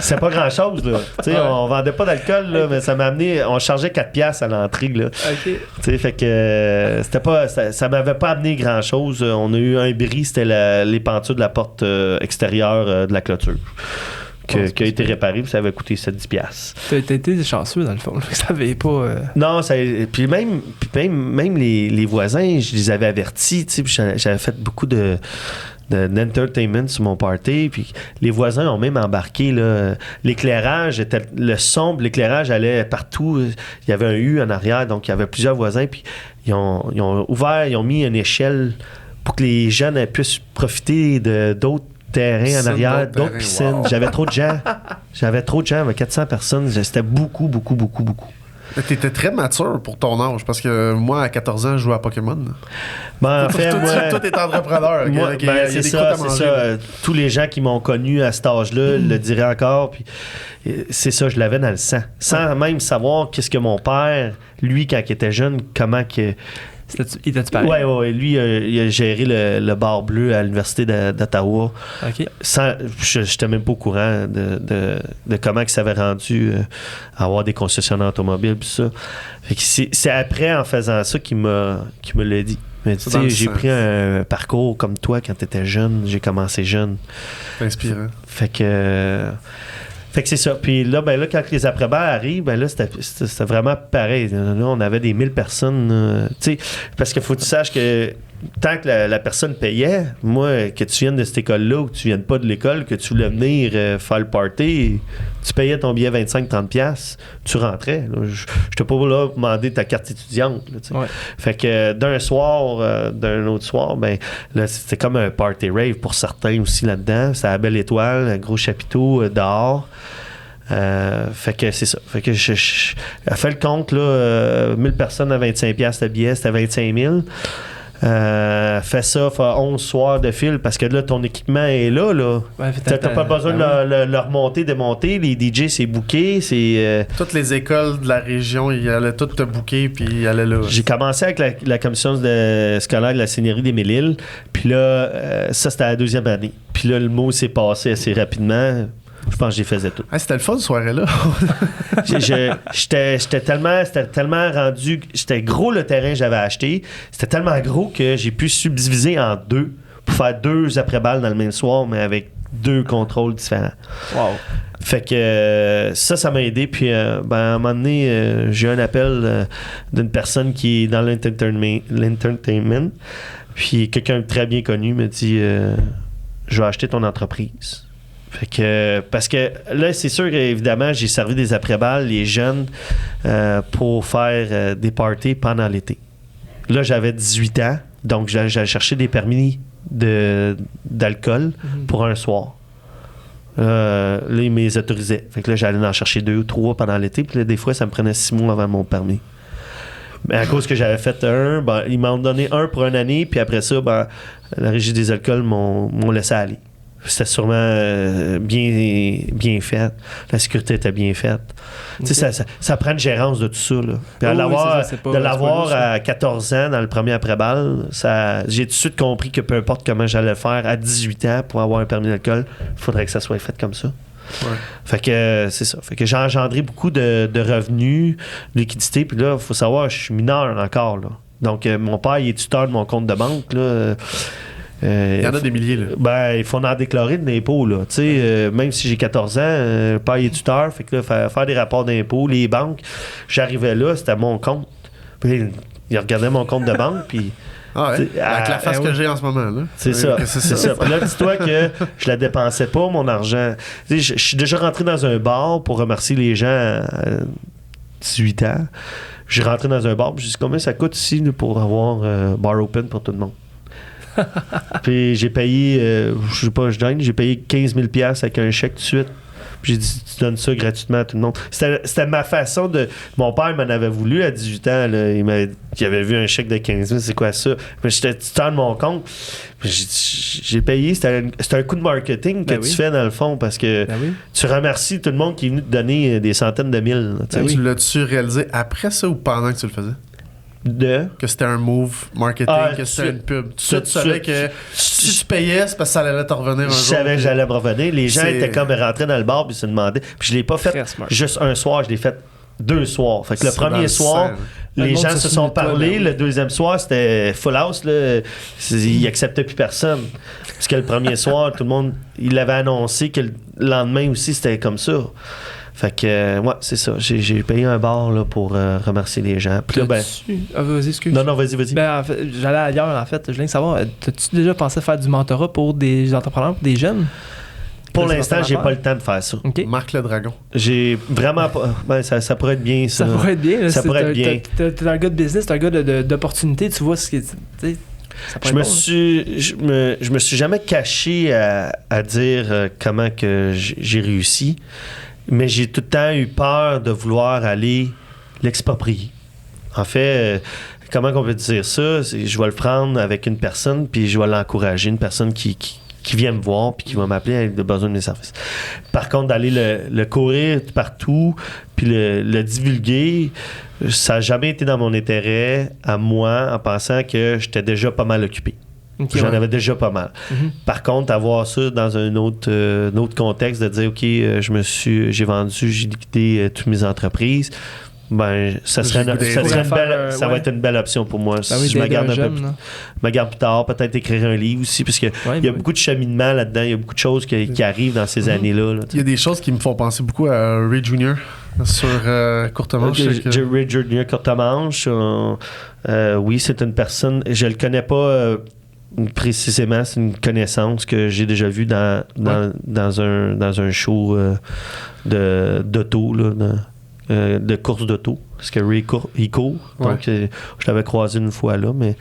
C'est pas grand-chose, là. Ouais. On vendait pas d'alcool, là, mais ça m'a amené... On chargeait 4$ à l'entrée, là. OK. Fait que c'était pas... Ça m'avait pas amené grand-chose. On a eu un bris, c'était les pentures de la porte extérieure de la clôture. Qui a été réparé, puis ça avait coûté 7-10$. T'as été chanceux, dans le fond. Ça avait pas... Non, puis même les voisins, je les avais avertis. J'avais fait beaucoup d'entertainment sur mon party, puis les voisins ont même embarqué. Là, l'éclairage était... Le sombre, l'éclairage allait partout. Il y avait un U en arrière, donc il y avait plusieurs voisins, puis ils ont mis une échelle pour que les jeunes puissent profiter d'autres terrain en arrière, d'autres piscines. Wow. J'avais trop de gens. Avec 400 personnes. C'était beaucoup. T'étais très mature pour ton âge, parce que moi, à 14 ans, je jouais à Pokémon. Ben, en fait, toi, t'es entrepreneur. C'est ça. Tous les gens qui m'ont connu à cet âge-là le diraient encore. Puis, c'est ça, je l'avais dans le sang. Sans même savoir qu'est-ce que mon père, lui, quand il était jeune, comment que... Il était-tu pareil? Oui. Lui, il a géré le bar bleu à l'Université d'Ottawa. OK. Je n'étais même pas au courant de comment il s'avait rendu à avoir des concessionnaires automobiles puis ça. Fait que c'est après, en faisant ça, qu'il me l'a dit. Mais tu sais, j'ai pris un parcours comme toi quand tu étais jeune. J'ai commencé jeune. C'est inspirant. Fait que c'est ça. Puis là, quand les après-balles arrivent, c'était vraiment pareil. Là, on avait des 1000 personnes. Parce qu'il faut que tu saches que tant que la personne payait, moi, que tu viennes de cette école-là ou que tu viennes pas de l'école, que tu voulais venir faire le party, tu payais ton billet 25-30$, tu rentrais. Je t'ai pas là demander ta carte étudiante. Là, ouais. Fait que d'un soir, d'un autre soir, là, c'était comme un party rave pour certains aussi là-dedans. C'était à la Belle Étoile, un gros chapiteau dehors. Fait que c'est ça. Fait que je fait le compte, là, 1000 personnes à 25$ le billet, c'était 25 000. Fais ça, fais 11 soirs de fil parce que là, ton équipement est là. Ouais, t'as pas besoin de le remonter, démonter. Les DJ, c'est booké. Toutes les écoles de la région, ils allaient toutes te booker puis ils allaient là. J'ai commencé avec la commission scolaire de la Seigneurie des Mille-Îles. Puis là, ça, c'était la 2e année. Puis là, le mot s'est passé assez rapidement. Je pense que j'y faisais tout. C'était le fun, cette soirée-là. C'était tellement rendu... C'était gros le terrain que j'avais acheté. C'était tellement gros que j'ai pu subdiviser en 2 pour faire 2 après-balles dans le même soir, mais avec 2 contrôles différents. Wow. Fait que ça m'a aidé. Puis à un moment donné, j'ai eu un appel d'une personne qui est dans l'entertainment. Puis quelqu'un de très bien connu me dit je vais acheter ton entreprise. Fait que, parce que là, c'est sûr qu'évidemment, j'ai servi des après-balles, les jeunes, pour faire des parties pendant l'été. Là, j'avais 18 ans, donc j'allais chercher des permis d'alcool pour un soir. Là, ils me les autorisaient. Fait que là, j'allais en chercher 2 ou 3 pendant l'été. Puis là, des fois, ça me prenait 6 mois avant mon permis. Mais à cause que j'avais fait un, ils m'ont donné un pour 1 année. Puis après ça, la Régie des alcools m'ont laissé aller. C'était sûrement bien fait. La sécurité était bien faite. Okay. Tu sais, ça prend une gérance de tout ça. Là. Puis de l'avoir à 14 ans dans le premier après-balle, j'ai tout de suite compris que peu importe comment j'allais faire à 18 ans pour avoir un permis d'alcool, il faudrait que ça soit fait comme ça. Ouais. Fait que c'est ça. Fait que j'ai engendré beaucoup de revenus, de liquidités. Puis là, il faut savoir, je suis mineur encore. Là. Donc, mon père, il est tuteur de mon compte de banque. Là. Il y en a des milliers, là. Il faut en déclarer de l'impôt, là. Même si j'ai 14 ans, le père est tuteur, fait que là, faire des rapports d'impôt, les banques, j'arrivais là, c'était mon compte. Puis il regardait mon compte de banque, puis... Ah ouais? Avec la face que j'ai en ce moment, là. C'est ça. Puis là, dis-toi que je la dépensais pas, mon argent. Je suis déjà rentré dans un bar pour remercier les gens à 18 ans. J'ai rentré dans un bar, puis j'ai dit combien ça coûte ici pour avoir bar open pour tout le monde. Puis j'ai payé, je sais pas, j'ai payé 15 000 $ avec un chèque tout de suite. Puis j'ai dit, tu donnes ça gratuitement à tout le monde. C'était ma façon de... Mon père m'en avait voulu à 18 ans. Là. Il avait vu un chèque de 15 000, c'est quoi ça? Mais j'étais tuteur de mon compte. Puis j'ai payé. C'était un coup de marketing que tu fais dans le fond parce que tu remercies tout le monde qui est venu te donner des centaines de mille. Tu l'as-tu réalisé après ça ou pendant que tu le faisais? Que c'était un move marketing, que c'était une pub. Tu savais que si tu payais, c'est parce que ça allait te revenir un jour. Je savais que j'allais me revenir. Les gens étaient comme rentrés dans le bar et se demandaient. Puis je l'ai pas fait juste un soir, je l'ai fait 2 soirs. Fait que le premier soir, les gens se sont parlé. Le deuxième soir, c'était full house. Là. Ils acceptaient plus personne. Parce que le premier soir, tout le monde, il l'avait annoncé que le lendemain aussi, c'était comme ça. Fait que, c'est ça. J'ai payé un bar là, pour remercier les gens. Puis là, vas-y, excuse. Non, vas-y. En fait, j'allais ailleurs, en fait. Je voulais savoir, as-tu déjà pensé faire du mentorat pour des entrepreneurs, pour des jeunes? Pour l'instant, j'ai pas le temps de faire ça. Okay. Marc le Dragon. J'ai vraiment pas... ça pourrait être bien, ça. Ça pourrait être bien. Ça pourrait être bien. T'es un gars de business, t'es un gars d'opportunité. Tu vois ce qui est... Je me suis jamais caché à dire comment que j'ai réussi. Mais j'ai tout le temps eu peur de vouloir aller l'exproprier. En fait, comment on peut dire ça? Je vais le prendre avec une personne, puis je vais l'encourager. Une personne qui vient me voir, puis qui va m'appeler avec besoin de mes services. Par contre, d'aller le courir partout, puis le divulguer, ça n'a jamais été dans mon intérêt, à moi, en pensant que j'étais déjà pas mal occupé. Okay, j'en avais déjà pas mal. Mm-hmm. Par contre, avoir ça dans un autre contexte, de dire, OK, j'ai vendu, j'ai liquidé toutes mes entreprises, ça va être une belle option pour moi. Si je me garde plus tard, peut-être écrire un livre aussi, parce que il y a beaucoup de cheminement là-dedans, il y a beaucoup de choses qui arrivent dans ces années-là. Il y a des choses qui me font penser beaucoup à Ray Jr. sur Courtemanche. Ray Jr. Courtemanche, oui, c'est une personne, je le connais pas précisément, c'est une connaissance que j'ai déjà vue dans un show d'auto, là, de course d'auto. Parce que Ray il court. Donc, je l'avais croisé une fois là, mais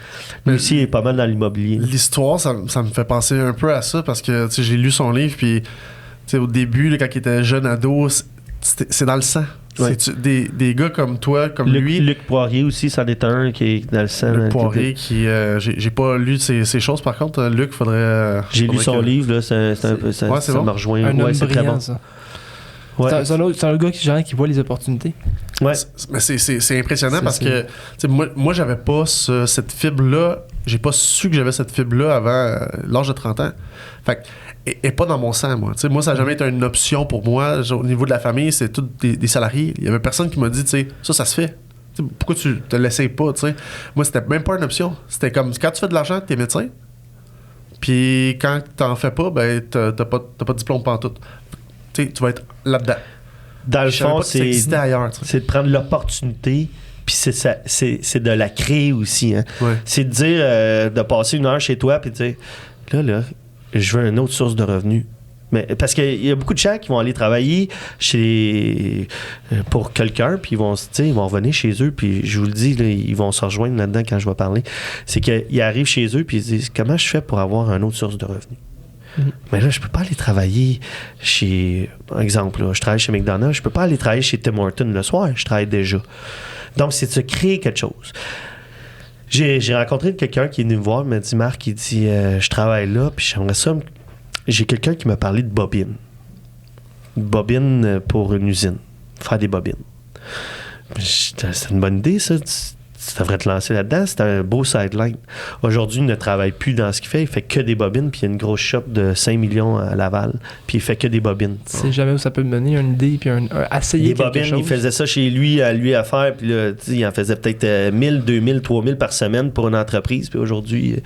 lui aussi, il est pas mal dans l'immobilier. L'histoire, ça me fait penser un peu à ça parce que j'ai lu son livre, puis au début, là, quand il était jeune ado, c'est dans le sang. Ouais. C'est des gars comme toi, comme lui. Luc Poirier aussi, c'en est un qui est dans le sang. Luc Poirier, qui j'ai pas lu ces choses, par contre. Luc, faudrait. J'ai lu son livre, là, ça m'a rejoint. Un homme c'est brillant, très bon. Ça. Ouais. C'est un gars qui voit les opportunités. Ouais. Mais c'est impressionnant parce que moi j'avais pas cette fibre-là. J'ai pas su que j'avais cette fibre-là avant l'âge de 30 ans. Fait et pas dans mon sang, moi. Moi, ça n'a jamais été une option pour moi. Au niveau de la famille, c'est tous des salariés. Il y avait personne qui m'a dit, ça se fait. Pourquoi tu te l'essayes pas, Moi, c'était même pas une option. C'était comme, quand tu fais de l'argent, t'es médecin. Puis quand t'en fais pas, t'as pas de diplôme pantoute. Tu vas être là-dedans. Dans le fond, c'est de prendre l'opportunité, puis c'est de la créer aussi. Hein. Ouais. C'est de dire, de passer une heure chez toi, puis de dire, là, je veux une autre source de revenus. Mais, parce qu'il y a beaucoup de gens qui vont aller travailler pour quelqu'un, puis ils vont revenir chez eux, puis je vous le dis, là, ils vont se rejoindre là-dedans quand je vais parler. C'est qu'ils arrivent chez eux, puis ils se disent, comment je fais pour avoir une autre source de revenus? Mais là, je peux pas aller travailler chez... Par exemple, là, je travaille chez McDonald's, je peux pas aller travailler chez Tim Hortons le soir, je travaille déjà. Donc, c'est de se créer quelque chose. J'ai rencontré quelqu'un qui est venu me voir, il m'a dit, Marc, il dit, je travaille là, puis j'aimerais ça... J'ai quelqu'un qui m'a parlé de bobine. Bobine pour une usine. Faire des bobines. C'est une bonne idée, ça. Tu devrais te lancer là-dedans. C'est un beau sideline. Aujourd'hui, il ne travaille plus dans ce qu'il fait. Il fait que des bobines, puis il y a une grosse shop de 5 millions à Laval, puis il fait que des bobines. Tu sais jamais où ça peut mener, une idée, puis essayer quelque bobines, chose. Il faisait ça chez lui, à lui à faire, puis là, il en faisait peut-être 1000, 2000, 3000 par semaine pour une entreprise, puis aujourd'hui...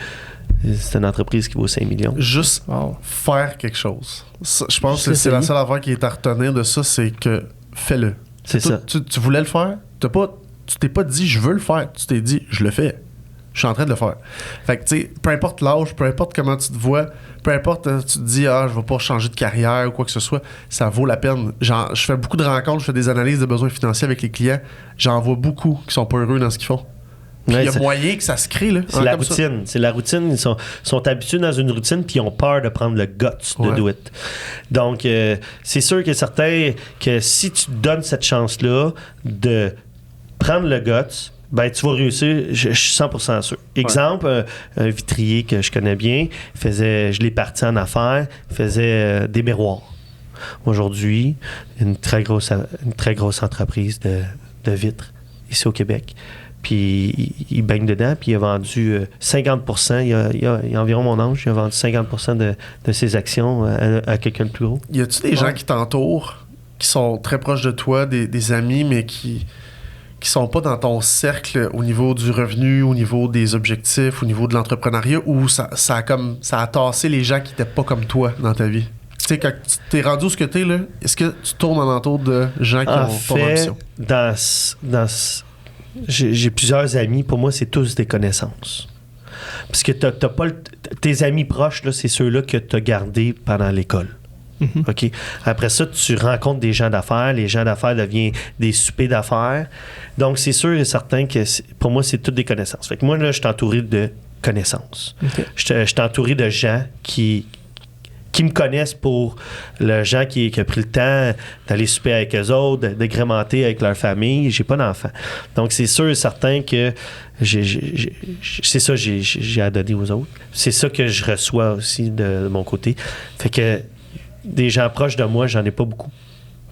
C'est une entreprise qui vaut 5 millions. Juste faire quelque chose. Ça, je pense que c'est la seule affaire qui est à retenir de ça, c'est que fais-le. C'est ça. Tu voulais le faire, tu t'es pas dit je veux le faire, tu t'es dit je le fais. Je suis en train de le faire. Fait que tu sais, peu importe l'âge, peu importe comment tu te vois, peu importe tu te dis je vais pas changer de carrière ou quoi que ce soit, ça vaut la peine. Je fais beaucoup de rencontres, je fais des analyses de besoins financiers avec les clients, j'en vois beaucoup qui sont pas heureux dans ce qu'ils font. Il y a moyen que ça se crée, là. C'est la routine. C'est la routine. Ils sont habitués dans une routine puis ils ont peur de prendre le guts de do it. Donc, c'est sûr que certains, que si tu te donnes cette chance-là de prendre le guts, ben tu vas réussir, je suis 100% sûr. Exemple, un vitrier que je connais bien, je l'ai parti en affaires, il faisait des miroirs. Aujourd'hui, une très grosse entreprise de vitres ici au Québec. Puis il baigne dedans, puis il a vendu 50%, il a environ mon âge, il a vendu 50% de ses actions à quelqu'un de plus gros. Y a-tu des gens qui t'entourent, qui sont très proches de toi, des amis, mais qui sont pas dans ton cercle au niveau du revenu, au niveau des objectifs, au niveau de l'entrepreneuriat, ou ça a tassé les gens qui étaient pas comme toi dans ta vie? Tu sais, quand tu t'es rendu où ce que t'es, là, est-ce que tu tournes alentour de gens qui ont ton ambition? J'ai plusieurs amis. Pour moi, c'est tous des connaissances. Parce que t'as pas tes amis proches, là, c'est ceux-là que tu as gardés pendant l'école. Mm-hmm. OK? Après ça, tu rencontres des gens d'affaires. Les gens d'affaires deviennent des soupers d'affaires. Donc, c'est sûr et certain que pour moi, c'est toutes des connaissances. Fait que moi, là, je suis entouré de connaissances. Okay. Je suis entouré de gens qui me connaissent pour le gens qui a pris le temps d'aller souper avec eux autres, d'agrémenter avec leur famille. J'ai pas d'enfants. Donc, c'est sûr et certain que c'est ça que j'ai à donner aux autres. C'est ça que je reçois aussi de mon côté. Fait que des gens proches de moi, j'en ai pas beaucoup.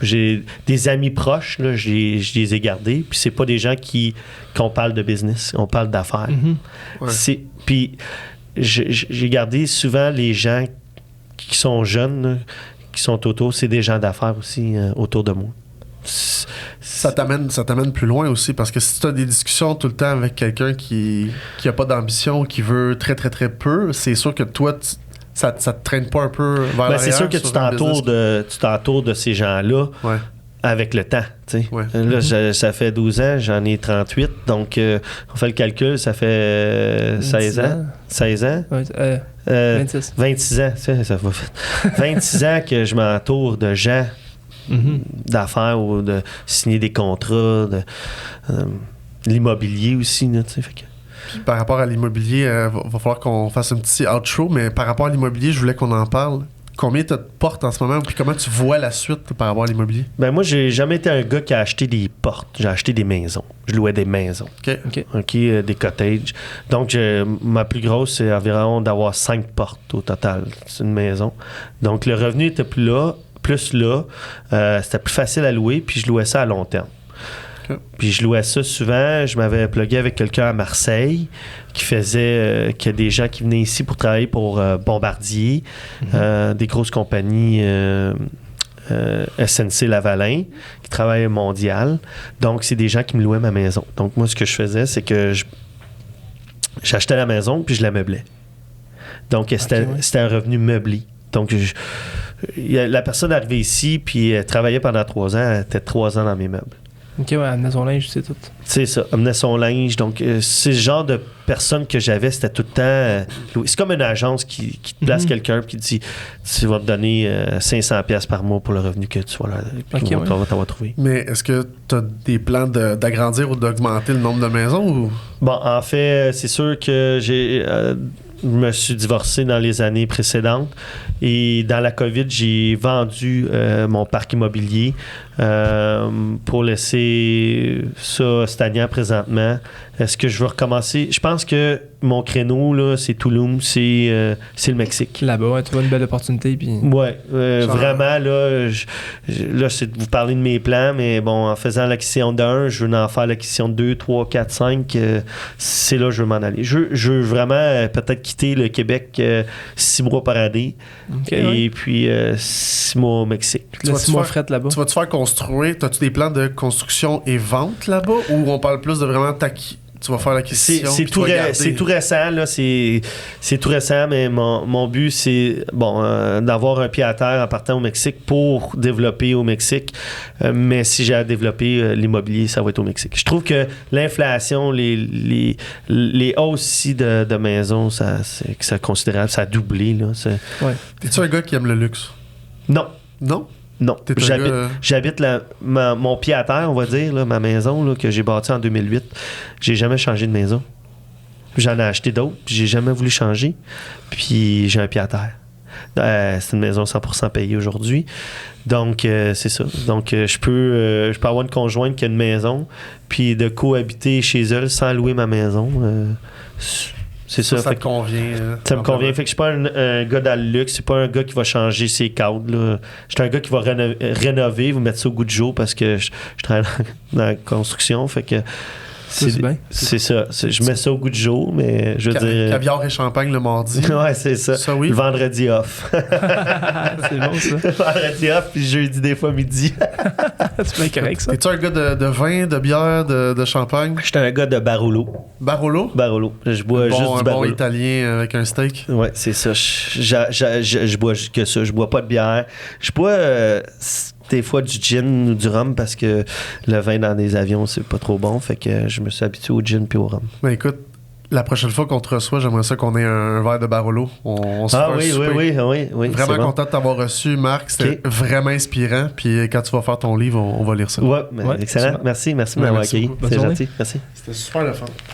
J'ai des amis proches, là, je les ai gardés. Puis c'est pas des gens qu'on parle de business, on parle d'affaires. Mm-hmm. Ouais. Puis j'ai gardé souvent les gens qui sont jeunes, là, qui sont autour, c'est des gens d'affaires aussi autour de moi. Ça t'amène plus loin aussi, parce que si tu as des discussions tout le temps avec quelqu'un qui a pas d'ambition, qui veut très très très peu, c'est sûr que toi, ça te traîne pas un peu vers l'arrière. C'est sûr que tu t'entoures de ces gens-là. Ouais. Avec le temps, tu sais. Ouais. Là, ça fait 12 ans, j'en ai 38, donc on fait le calcul, ça fait 16 ans. 16 ans? Ouais, 26. 26 ans, ça va vite. 26 ans que je m'entoure de gens d'affaires ou de signer des contrats, de l'immobilier aussi, tu sais. Puis par rapport à l'immobilier, va falloir qu'on fasse un petit outro, mais par rapport à l'immobilier, je voulais qu'on en parle. Combien tu te portes en ce moment? Puis comment tu vois la suite par rapport à l'immobilier? Ben moi, j'ai jamais été un gars qui a acheté des portes. J'ai acheté des maisons. Je louais des maisons. OK, des cottages. Donc, ma plus grosse, c'est environ d'avoir 5 portes au total. C'est une maison. Donc, le revenu était plus là. C'était plus facile à louer, puis je louais ça à long terme. Okay. Puis je louais ça souvent. Je m'avais plugué avec quelqu'un à Marseille qu'il y a des gens qui venaient ici pour travailler pour Bombardier, des grosses compagnies SNC Lavalin, qui travaillent mondial. Donc, c'est des gens qui me louaient ma maison. Donc, moi, ce que je faisais, c'est que j'achetais la maison puis je la meublais. Donc, c'était un revenu meublé. Donc, la personne arrivait ici puis elle travaillait pendant 3 ans. Elle était 3 ans dans mes meubles. OK, ouais, elle amenait son linge, c'est tout. C'est ça, elle amenait son linge. Donc, c'est le genre de personne que j'avais, c'était tout le temps... c'est comme une agence qui te place quelqu'un et qui dit tu vas te donner 500$ par mois pour le revenu que tu vas t'avoir trouvé. Mais est-ce que tu as des plans d'agrandir ou d'augmenter le nombre de maisons? Ou? Bon, en fait, c'est sûr que Je me suis divorcé dans les années précédentes et dans la COVID, j'ai vendu mon parc immobilier pour laisser ça stagnant présentement. Est-ce que je veux recommencer? Je pense que mon créneau, là, c'est Tulum, c'est le Mexique. Là-bas, ouais, tu vois une belle opportunité. Puis... Ouais, vraiment, là, là, c'est de vous parler de mes plans, mais bon, en faisant l'acquisition d'1, je veux en faire l'acquisition de 2, 3, 4, 5. C'est là que je veux m'en aller. Je veux vraiment peut-être quitter le Québec 6 mois par année et puis 6 mois au Mexique. Tu vas 6 mois fret là-bas. Tu vas te faire construire? As-tu des plans de construction et vente là-bas ou on parle plus de vraiment tu vas faire l'acquisition? C'est tout récent, là. C'est tout récent, mais mon but, c'est d'avoir un pied à terre en partant au Mexique pour développer au Mexique. Mais si j'ai à développer l'immobilier, ça va être au Mexique. Je trouve que l'inflation, les hausses ici de maisons, c'est considérable. Ça a doublé, là. Ouais. T'es-tu un gars qui aime le luxe? Non. Non? Non, j'habite mon pied à terre, on va dire, là, ma maison là, que j'ai bâtie en 2008. J'ai jamais changé de maison. J'en ai acheté d'autres, puis j'ai jamais voulu changer. Puis j'ai un pied à terre. C'est une maison 100% payée aujourd'hui. Donc, c'est ça. Donc, je peux avoir une conjointe qui a une maison, puis de cohabiter chez elle sans louer ma maison. C'est ça. Ça te convient. Ça me convient. Fait que je suis pas un gars dans le luxe. C'est pas un gars qui va changer ses cadres. Là. Je suis un gars qui va rénover, vous mettre ça au goût de jour parce que je travaille dans la construction. Fait que c'est ça. Je mets ça au goût du jour, mais je veux dire... Caviar et champagne le mardi. Ouais, c'est ça. Ça, oui. Le vendredi off. C'est bon, ça. Le vendredi off, puis jeudi des fois midi. C'est bien correct, ça. Es-tu un gars de vin, de bière, de champagne? Je suis un gars de Barolo. Barolo? Barolo. Je bois juste du Barolo. Un bon italien avec un steak? Ouais, c'est ça. Je bois que ça. Je bois pas de bière. Je bois... des fois du gin ou du rhum parce que le vin dans des avions, c'est pas trop bon. Fait que je me suis habitué au gin puis au rhum. Ben écoute, la prochaine fois qu'on te reçoit, j'aimerais ça qu'on ait un verre de Barolo. On se fera un souper. Oui. Vraiment content de t'avoir reçu, Marc. C'était vraiment inspirant. Puis quand tu vas faire ton livre, on va lire ça. Ouais, excellent. Merci de m'avoir accueilli. C'est gentil. Merci. C'était super le fun.